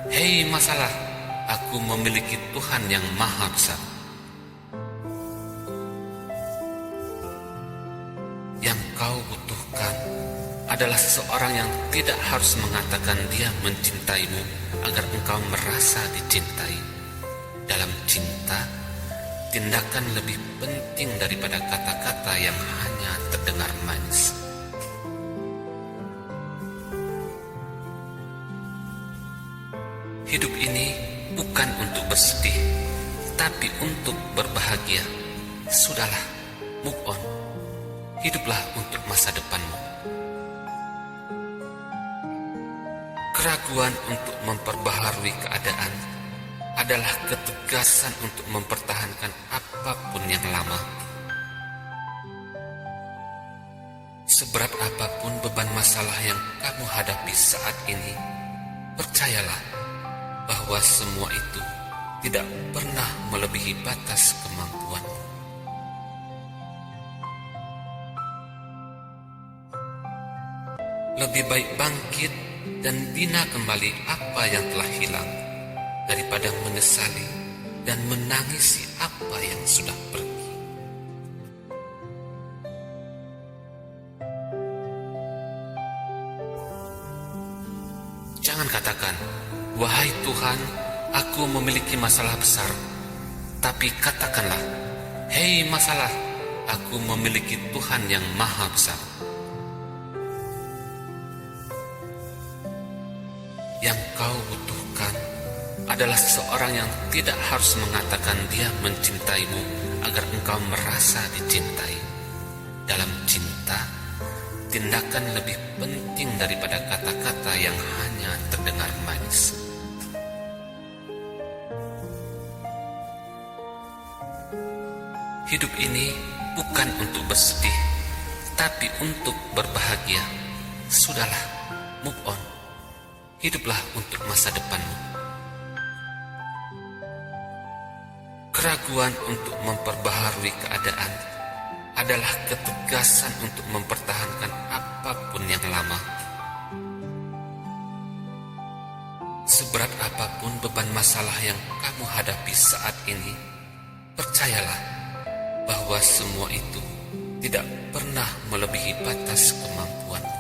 "Hei masalah, aku memiliki Tuhan yang maha besar." Yang kau butuhkan adalah seseorang yang tidak harus mengatakan dia mencintaimu agar engkau merasa dicintai. Dalam cinta, tindakan lebih penting daripada kata-kata yang hanya terdengar manis. Hidup ini bukan untuk bersedih, tapi untuk berbahagia. Sudahlah, move on. Hiduplah untuk masa depanmu. Keraguan untuk memperbaharui keadaan adalah ketegasan untuk mempertahankan apapun yang lama. Seberat apapun beban masalah yang kamu hadapi saat ini, percayalah bahwa semua itu tidak pernah melebihi batas kemampuanmu. Lebih baik bangkit dan bina kembali apa yang telah hilang daripada menyesali dan menangisi apa yang sudah pergi. Jangan katakan, "Wahai Tuhan, aku memiliki masalah besar." Tapi katakanlah, "Hei masalah, aku memiliki Tuhan yang maha besar." Yang kau butuhkan adalah seseorang yang tidak harus mengatakan dia mencintaimu agar engkau merasa dicintai. Dalam cinta, tindakan lebih penting daripada kata-kata yang hanya terdengar manis. Hidup ini bukan untuk bersedih, tapi untuk berbahagia. Sudahlah, move on. Hiduplah untuk masa depanmu. Keraguan untuk memperbaharui keadaan adalah ketegasan untuk mempertahankan apapun yang lama. Seberat apapun beban masalah yang kamu hadapi saat ini, percayalah bahwa semua itu tidak pernah melebihi batas kemampuanmu.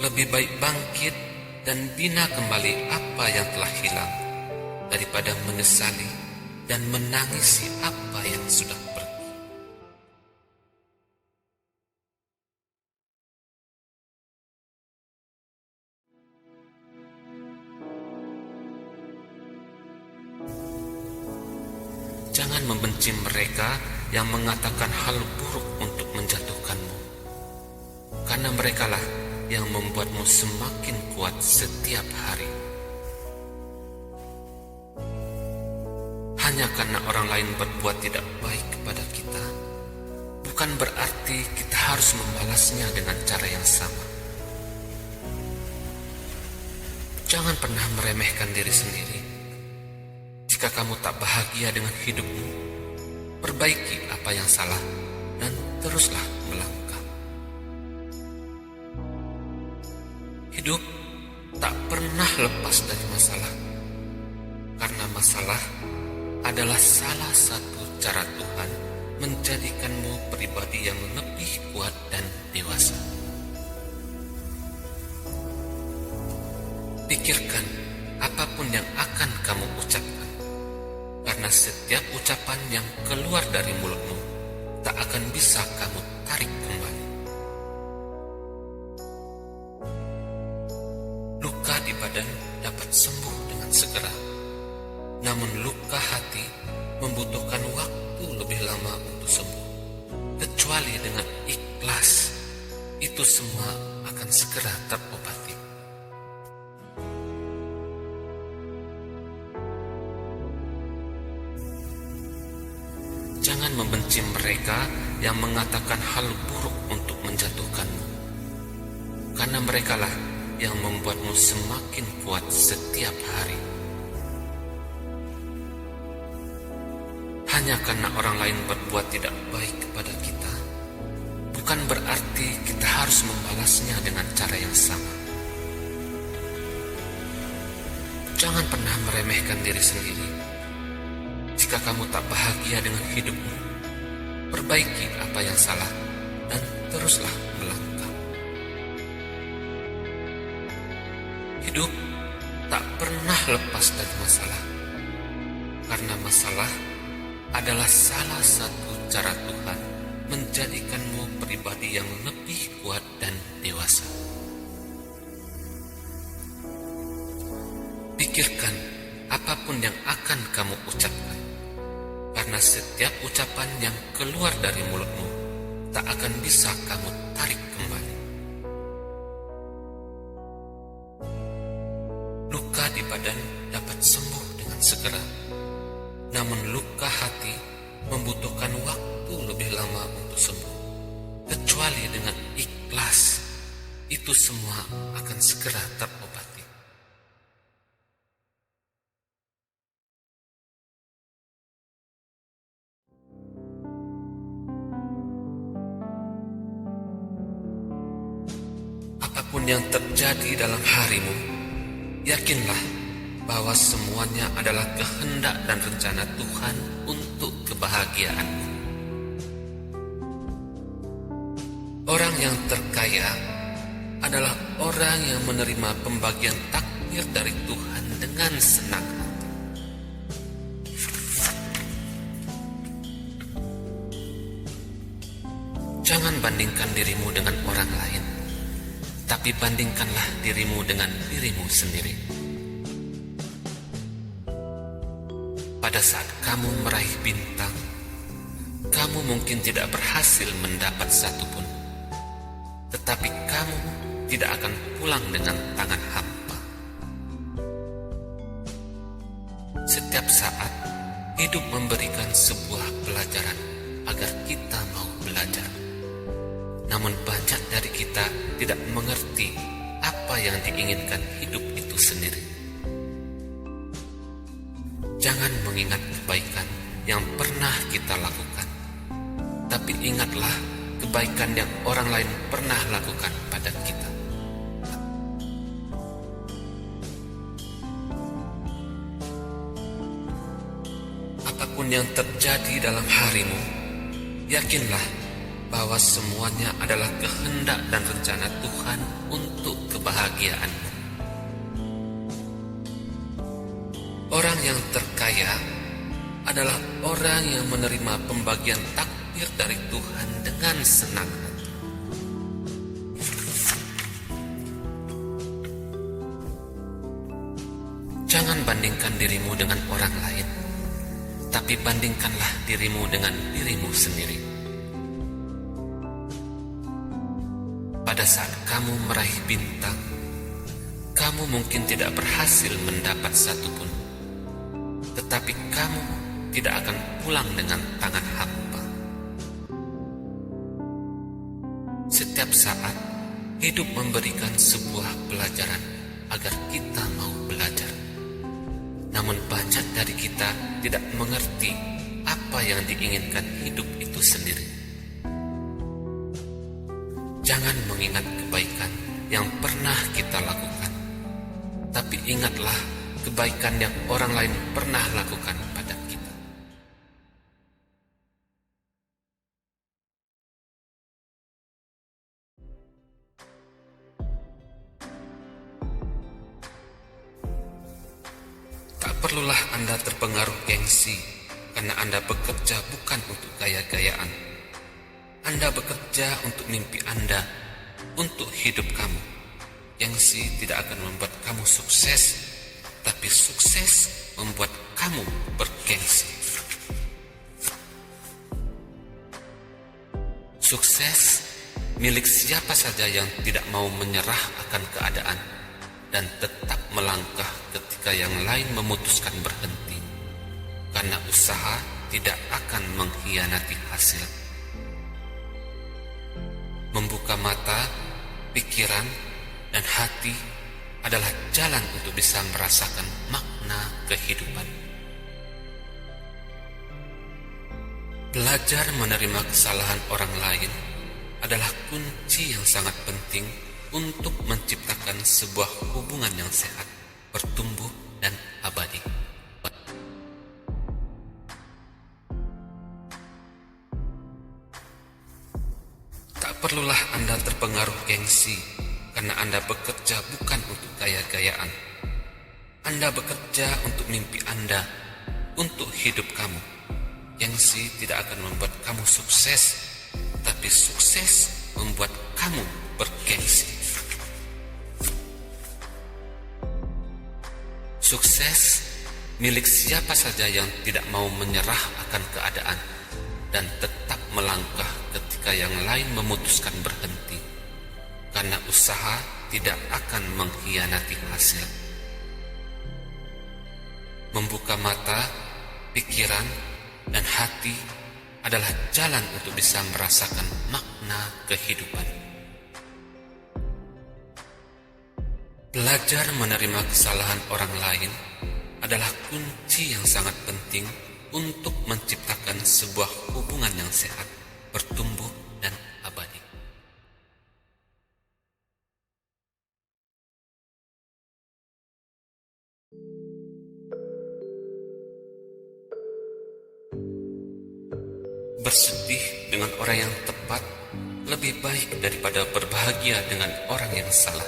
Lebih baik bangkit dan bina kembali apa yang telah hilang daripada menyesali dan menangisi apa yang sudah pergi. Jangan membenci mereka yang mengatakan hal buruk untuk menjatuhkanmu, karena merekalah yang membuatmu semakin kuat setiap hari. Hanya karena orang lain berbuat tidak baik kepada kita, bukan berarti kita harus membalasnya dengan cara yang sama. Jangan pernah meremehkan diri sendiri. Jika kamu tak bahagia dengan hidupmu, perbaiki apa yang salah dan teruslah melangkah. Hidup tak pernah lepas dari masalah, karena masalah adalah salah satu cara Tuhan menjadikanmu pribadi yang lebih kuat dan dewasa. Pikirkan apapun yang akan kamu ucapkan, karena setiap ucapan yang keluar dari mulutmu tak akan bisa kamu tarik kembali. Luka di badan dapat sembuh dengan segera, namun luka hati membutuhkan waktu lebih lama untuk sembuh. Kecuali dengan ikhlas, itu semua akan segera terobati. Jangan membenci mereka yang mengatakan hal buruk untuk menjatuhkanmu, karena merekalah yang membuatmu semakin kuat setiap hari. Hanya karena orang lain berbuat tidak baik kepada kita, bukan berarti kita harus membalasnya dengan cara yang sama. Jangan pernah meremehkan diri sendiri. Jika kamu tak bahagia dengan hidupmu, perbaiki apa yang salah dan teruslah melangkah. Hidup tak pernah lepas dari masalah, karena masalah adalah salah satu cara Tuhan menjadikanmu pribadi yang lebih kuat dan dewasa. Pikirkan apapun yang akan kamu ucapkan, karena setiap ucapan yang keluar dari mulutmu tak akan bisa kamu tarik kembali. Luka di badan dapat sembuh dengan segera, namun luka hati membutuhkan waktu lebih lama untuk sembuh. Kecuali dengan ikhlas, itu semua akan segera terobati. Apapun yang terjadi dalam harimu, yakinlah bahwa semuanya adalah kehendak dan rencana Tuhan untuk kebahagiaanmu. Orang yang terkaya adalah orang yang menerima pembagian takdir dari Tuhan dengan senang hati. Jangan bandingkan dirimu dengan orang lain, tapi bandingkanlah dirimu dengan dirimu sendiri. Pada saat kamu meraih bintang, kamu mungkin tidak berhasil mendapat satu pun, tetapi kamu tidak akan pulang dengan tangan hampa. Setiap saat, hidup memberikan sebuah pelajaran agar kita mau belajar. Namun banyak dari kita tidak mengerti apa yang diinginkan hidup itu sendiri. Jangan mengingat kebaikan yang pernah kita lakukan, tapi ingatlah kebaikan yang orang lain pernah lakukan pada kita. Apapun yang terjadi dalam harimu, yakinlah bahwa semuanya adalah kehendak dan rencana Tuhan untuk kebahagiaanmu. Orang yang terkaya adalah orang yang menerima pembagian takdir dari Tuhan dengan senang hati. Jangan bandingkan dirimu dengan orang lain, tapi bandingkanlah dirimu dengan dirimu sendiri. Pada saat kamu meraih bintang, kamu mungkin tidak berhasil mendapat satu pun, tetapi kamu tidak akan pulang dengan tangan hampa. Setiap saat, hidup memberikan sebuah pelajaran agar kita mau belajar. Namun banyak dari kita tidak mengerti apa yang diinginkan hidup itu sendiri. Jangan mengingat kebaikan yang pernah kita lakukan, tapi ingatlah kebaikan yang orang lain pernah lakukan pada kita. Tak perlulah Anda terpengaruh gengsi karena Anda bekerja bukan untuk gaya-gayaan. Anda bekerja untuk mimpi Anda, untuk hidup kamu. Gengsi tidak akan membuat kamu sukses, tapi sukses membuat kamu bergengsi. Sukses milik siapa saja yang tidak mau menyerah akan keadaan dan tetap melangkah ketika yang lain memutuskan berhenti, karena usaha tidak akan mengkhianati hasil. Membuka mata, pikiran, dan hati adalah jalan untuk bisa merasakan makna kehidupan. Belajar menerima kesalahan orang lain adalah kunci yang sangat penting untuk menciptakan sebuah hubungan yang sehat, bertumbuh, dan abadi. Perlulah Anda terpengaruh gengsi karena Anda bekerja bukan untuk gaya-gayaan. Anda bekerja untuk mimpi Anda, untuk hidup kamu. Gengsi tidak akan membuat kamu sukses, tapi sukses membuat kamu bergengsi. Sukses milik siapa saja yang tidak mau menyerah akan keadaan dan tetap melangkah ketika yang lain memutuskan berhenti, karena usaha tidak akan mengkhianati hasil. Membuka mata, pikiran, dan hati adalah jalan untuk bisa merasakan makna kehidupan. Belajar menerima kesalahan orang lain adalah kunci yang sangat penting untuk menciptakan sebuah hubungan yang sehat, bertumbuh, dan abadi. Bersedih dengan orang yang tepat lebih baik daripada berbahagia dengan orang yang salah.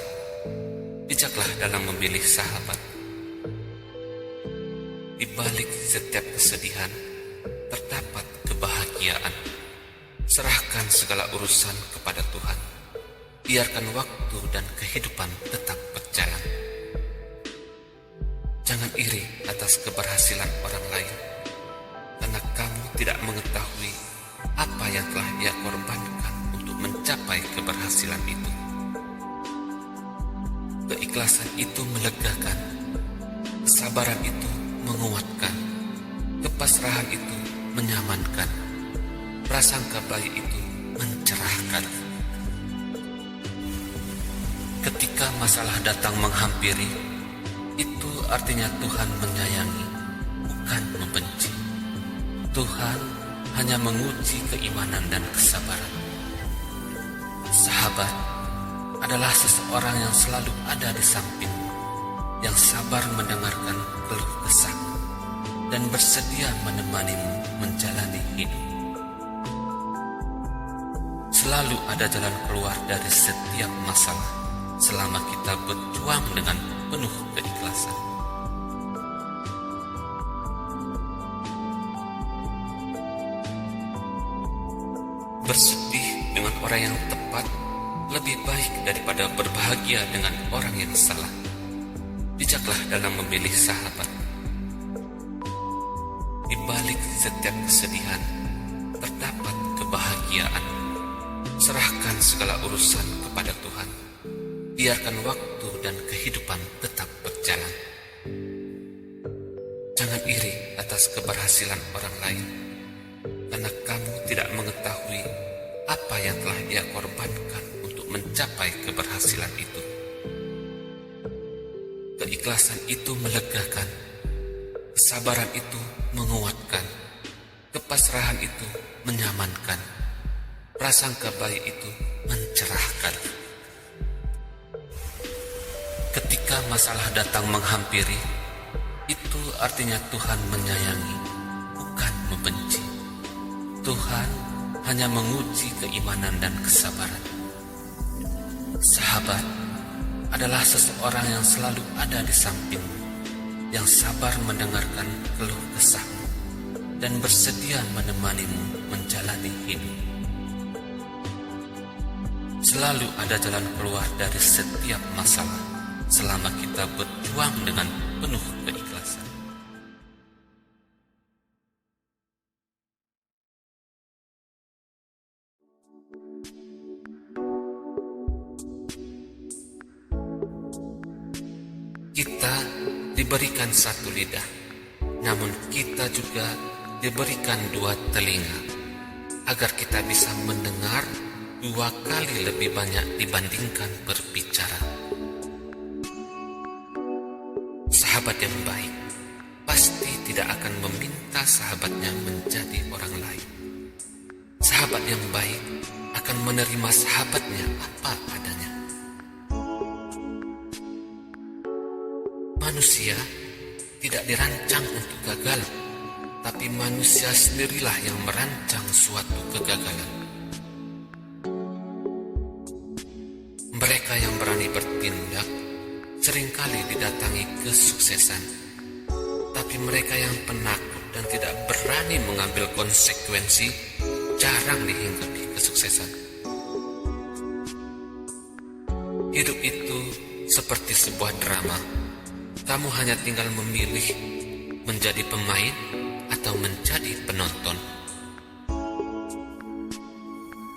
Bijaklah dalam memilih sahabat. Di balik setiap kesedihan, terdapat kebahagiaan. Serahkan segala urusan kepada Tuhan. Biarkan waktu dan kehidupan tetap berjalan. Jangan iri atas keberhasilan orang lain, karena kamu tidak mengetahui apa yang telah ia korbankan untuk mencapai keberhasilan itu. Keikhlasan itu melegakan, kesabaran itu menguatkan, kepasrahan itu menyamankan, prasangka baik itu mencerahkan. Ketika masalah datang menghampiri, itu artinya Tuhan menyayangi, bukan membenci. Tuhan hanya menguji keimanan dan kesabaran. Sahabat adalah seseorang yang selalu ada di sampingmu, yang sabar mendengarkan keluh kesahmu dan bersedia menemanimu menjalani hidup. Selalu ada jalan keluar dari setiap masalah selama kita berjuang dengan penuh keikhlasan. Bersedih dengan orang yang tepat lebih baik daripada berbahagia dengan orang yang salah. Bijaklah dalam memilih sahabat. Di balik setiap kesedihan, terdapat kebahagiaan. Serahkan segala urusan kepada Tuhan. Biarkan waktu dan kehidupan tetap berjalan. Jangan iri atas keberhasilan orang lain, karena kamu tidak mengetahui apa yang telah ia korbankan untuk mencapai keberhasilan itu. Keikhlasan itu melegakan, kesabaran itu menguatkan, kepasrahan itu menyamankan, prasangka baik itu mencerahkan. Ketika masalah datang menghampiri, itu artinya Tuhan menyayangi, bukan membenci. Tuhan hanya menguji keimanan dan kesabaran. Sahabat adalah seseorang yang selalu ada di sampingmu, yang sabar mendengarkan keluh kesahmu dan bersedia menemanimu menjalani hidup. Selalu ada jalan keluar dari setiap masalah selama kita berjuang dengan penuh keikhlasan. Kita diberikan satu lidah, namun kita juga diberikan dua telinga, agar kita bisa mendengar 2 kali lebih banyak dibandingkan berbicara. Sahabat yang baik pasti tidak akan meminta sahabatnya menjadi orang lain. Sahabat yang baik akan menerima sahabatnya apa adanya. Manusia tidak dirancang untuk gagal, tapi manusia sendirilah yang merancang suatu kegagalan. Mereka yang berani bertindak seringkali didatangi kesuksesan, tapi mereka yang penakut dan tidak berani mengambil konsekuensi jarang dihinggapi kesuksesan. Hidup itu seperti sebuah drama. Kamu hanya tinggal memilih menjadi pemain atau menjadi penonton.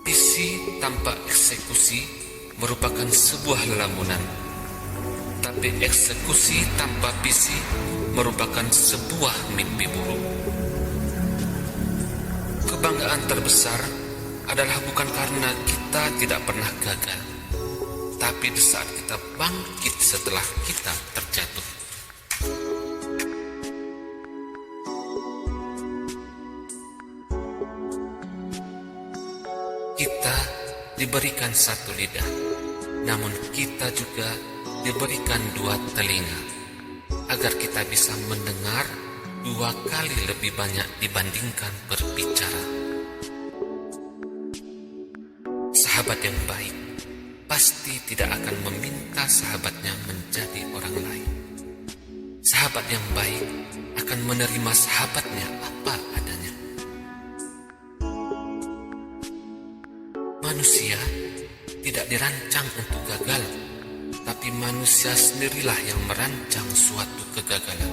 Visi tanpa eksekusi merupakan sebuah lamunan, tapi eksekusi tanpa visi merupakan sebuah mimpi buruk. Kebanggaan terbesar adalah bukan karena kita tidak pernah gagal, tapi di saat kita bangkit setelah kita terjatuh. Kita diberikan satu lidah, namun kita juga diberikan 2 telinga, agar kita bisa mendengar 2 kali lebih banyak dibandingkan berbicara. Sahabat sahabat yang baik pasti tidak akan meminta sahabatnya menjadi orang lain. Sahabat yang baik akan menerima sahabatnya apa adanya. Manusia tidak dirancang untuk gagal, tapi manusia sendirilah yang merancang suatu kegagalan.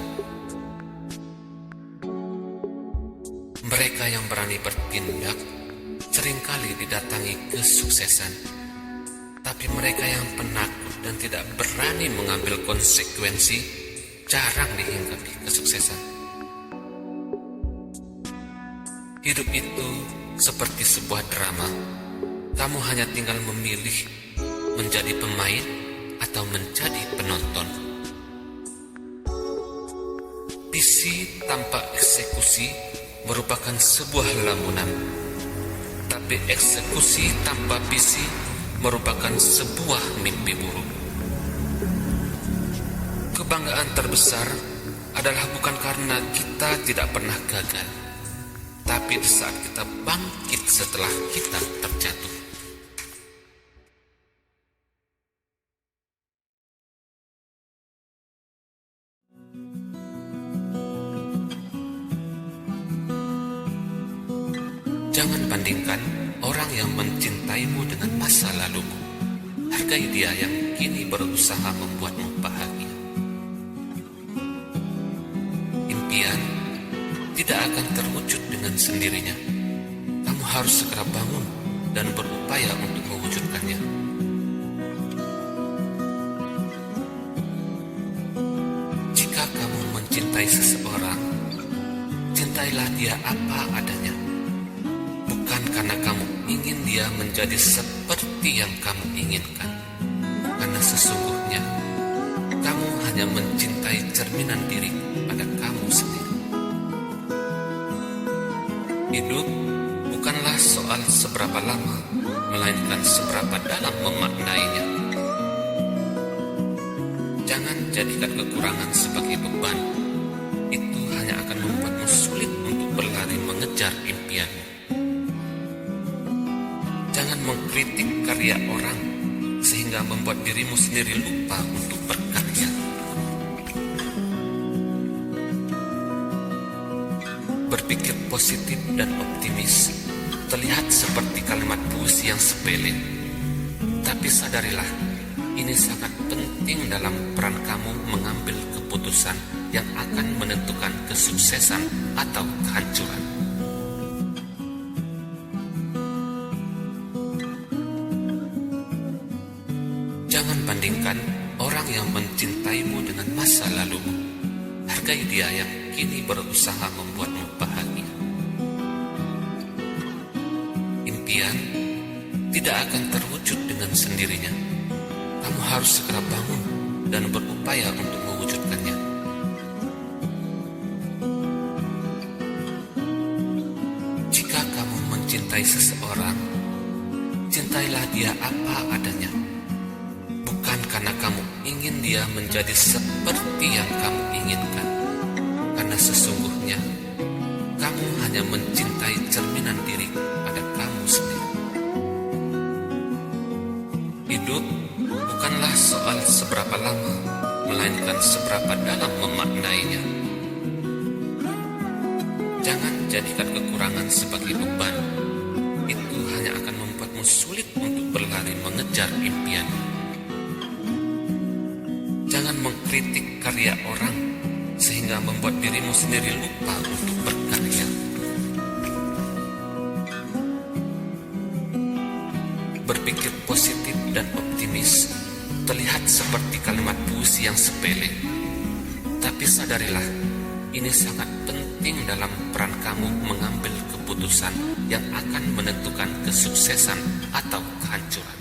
Mereka yang berani bertindak seringkali didatangi kesuksesan, tapi mereka yang penakut dan tidak berani mengambil konsekuensi jarang dihinggapi kesuksesan. Hidup itu seperti sebuah drama. Kamu hanya tinggal memilih menjadi pemain atau menjadi penonton. Visi tanpa eksekusi merupakan sebuah lamunan, tapi eksekusi tanpa visi merupakan sebuah mimpi buruk. Kebanggaan terbesar adalah bukan karena kita tidak pernah gagal, tapi di saat kita bangkit setelah kita terjatuh. Jangan bandingkan orang yang mencintaimu dengan masa lalumu. Hargai dia yang kini berusaha membuatmu bahagia. Impian tidak akan terwujud dengan sendirinya. Kamu harus segera bangun dan berupaya untuk mewujudkannya. Jika kamu mencintai seseorang, cintailah dia apa adanya. Bukan karena kamu ingin dia menjadi seperti yang kamu inginkan, karena sesungguhnya kamu hanya mencintai cerminan diri pada kamu sendiri. Hidup bukanlah soal seberapa lama, melainkan seberapa dalam memaknainya. Jangan jadikan kekurangan sebagai beban. Itu hanya akan membuatmu sulit untuk berlari mengejar impianmu. Jangan mengkritik karya orang sehingga membuat dirimu sendiri lupa untuk berkarya. Berpikir positif dan optimis terlihat seperti kalimat puisi yang sepele, tapi sadarilah, ini sangat penting dalam peran kamu mengambil keputusan yang akan menentukan kesuksesan atau kehancuran. Jangan bandingkan orang yang mencintaimu dengan masa lalumu. Hargai dia yang kini berusaha membuatmu bahagia. Impian tidak akan terwujud dengan sendirinya. Kamu harus segera bangun dan berupaya untuk mewujudkannya. Jika kamu mencintai seseorang, cintailah dia apa adanya. Bukan karena kamu ingin dia menjadi seperti yang kamu inginkan, karena sesungguhnya kamu hanya mencintai cerminan diri pada kamu sendiri. Hidup bukanlah soal seberapa lama, melainkan seberapa dalam memaknainya. Jangan jadikan kekurangan sebagai beban. Itu hanya akan membuatmu sulit untuk berlari mengejar impianmu. Jangan mengkritik karya orang sehingga membuat dirimu sendiri lupa untuk berkarya. Berpikir positif dan optimis terlihat seperti kalimat puisi yang sepele, tapi sadarilah, ini sangat penting dalam peran kamu mengambil keputusan yang akan menentukan kesuksesan atau kehancuran.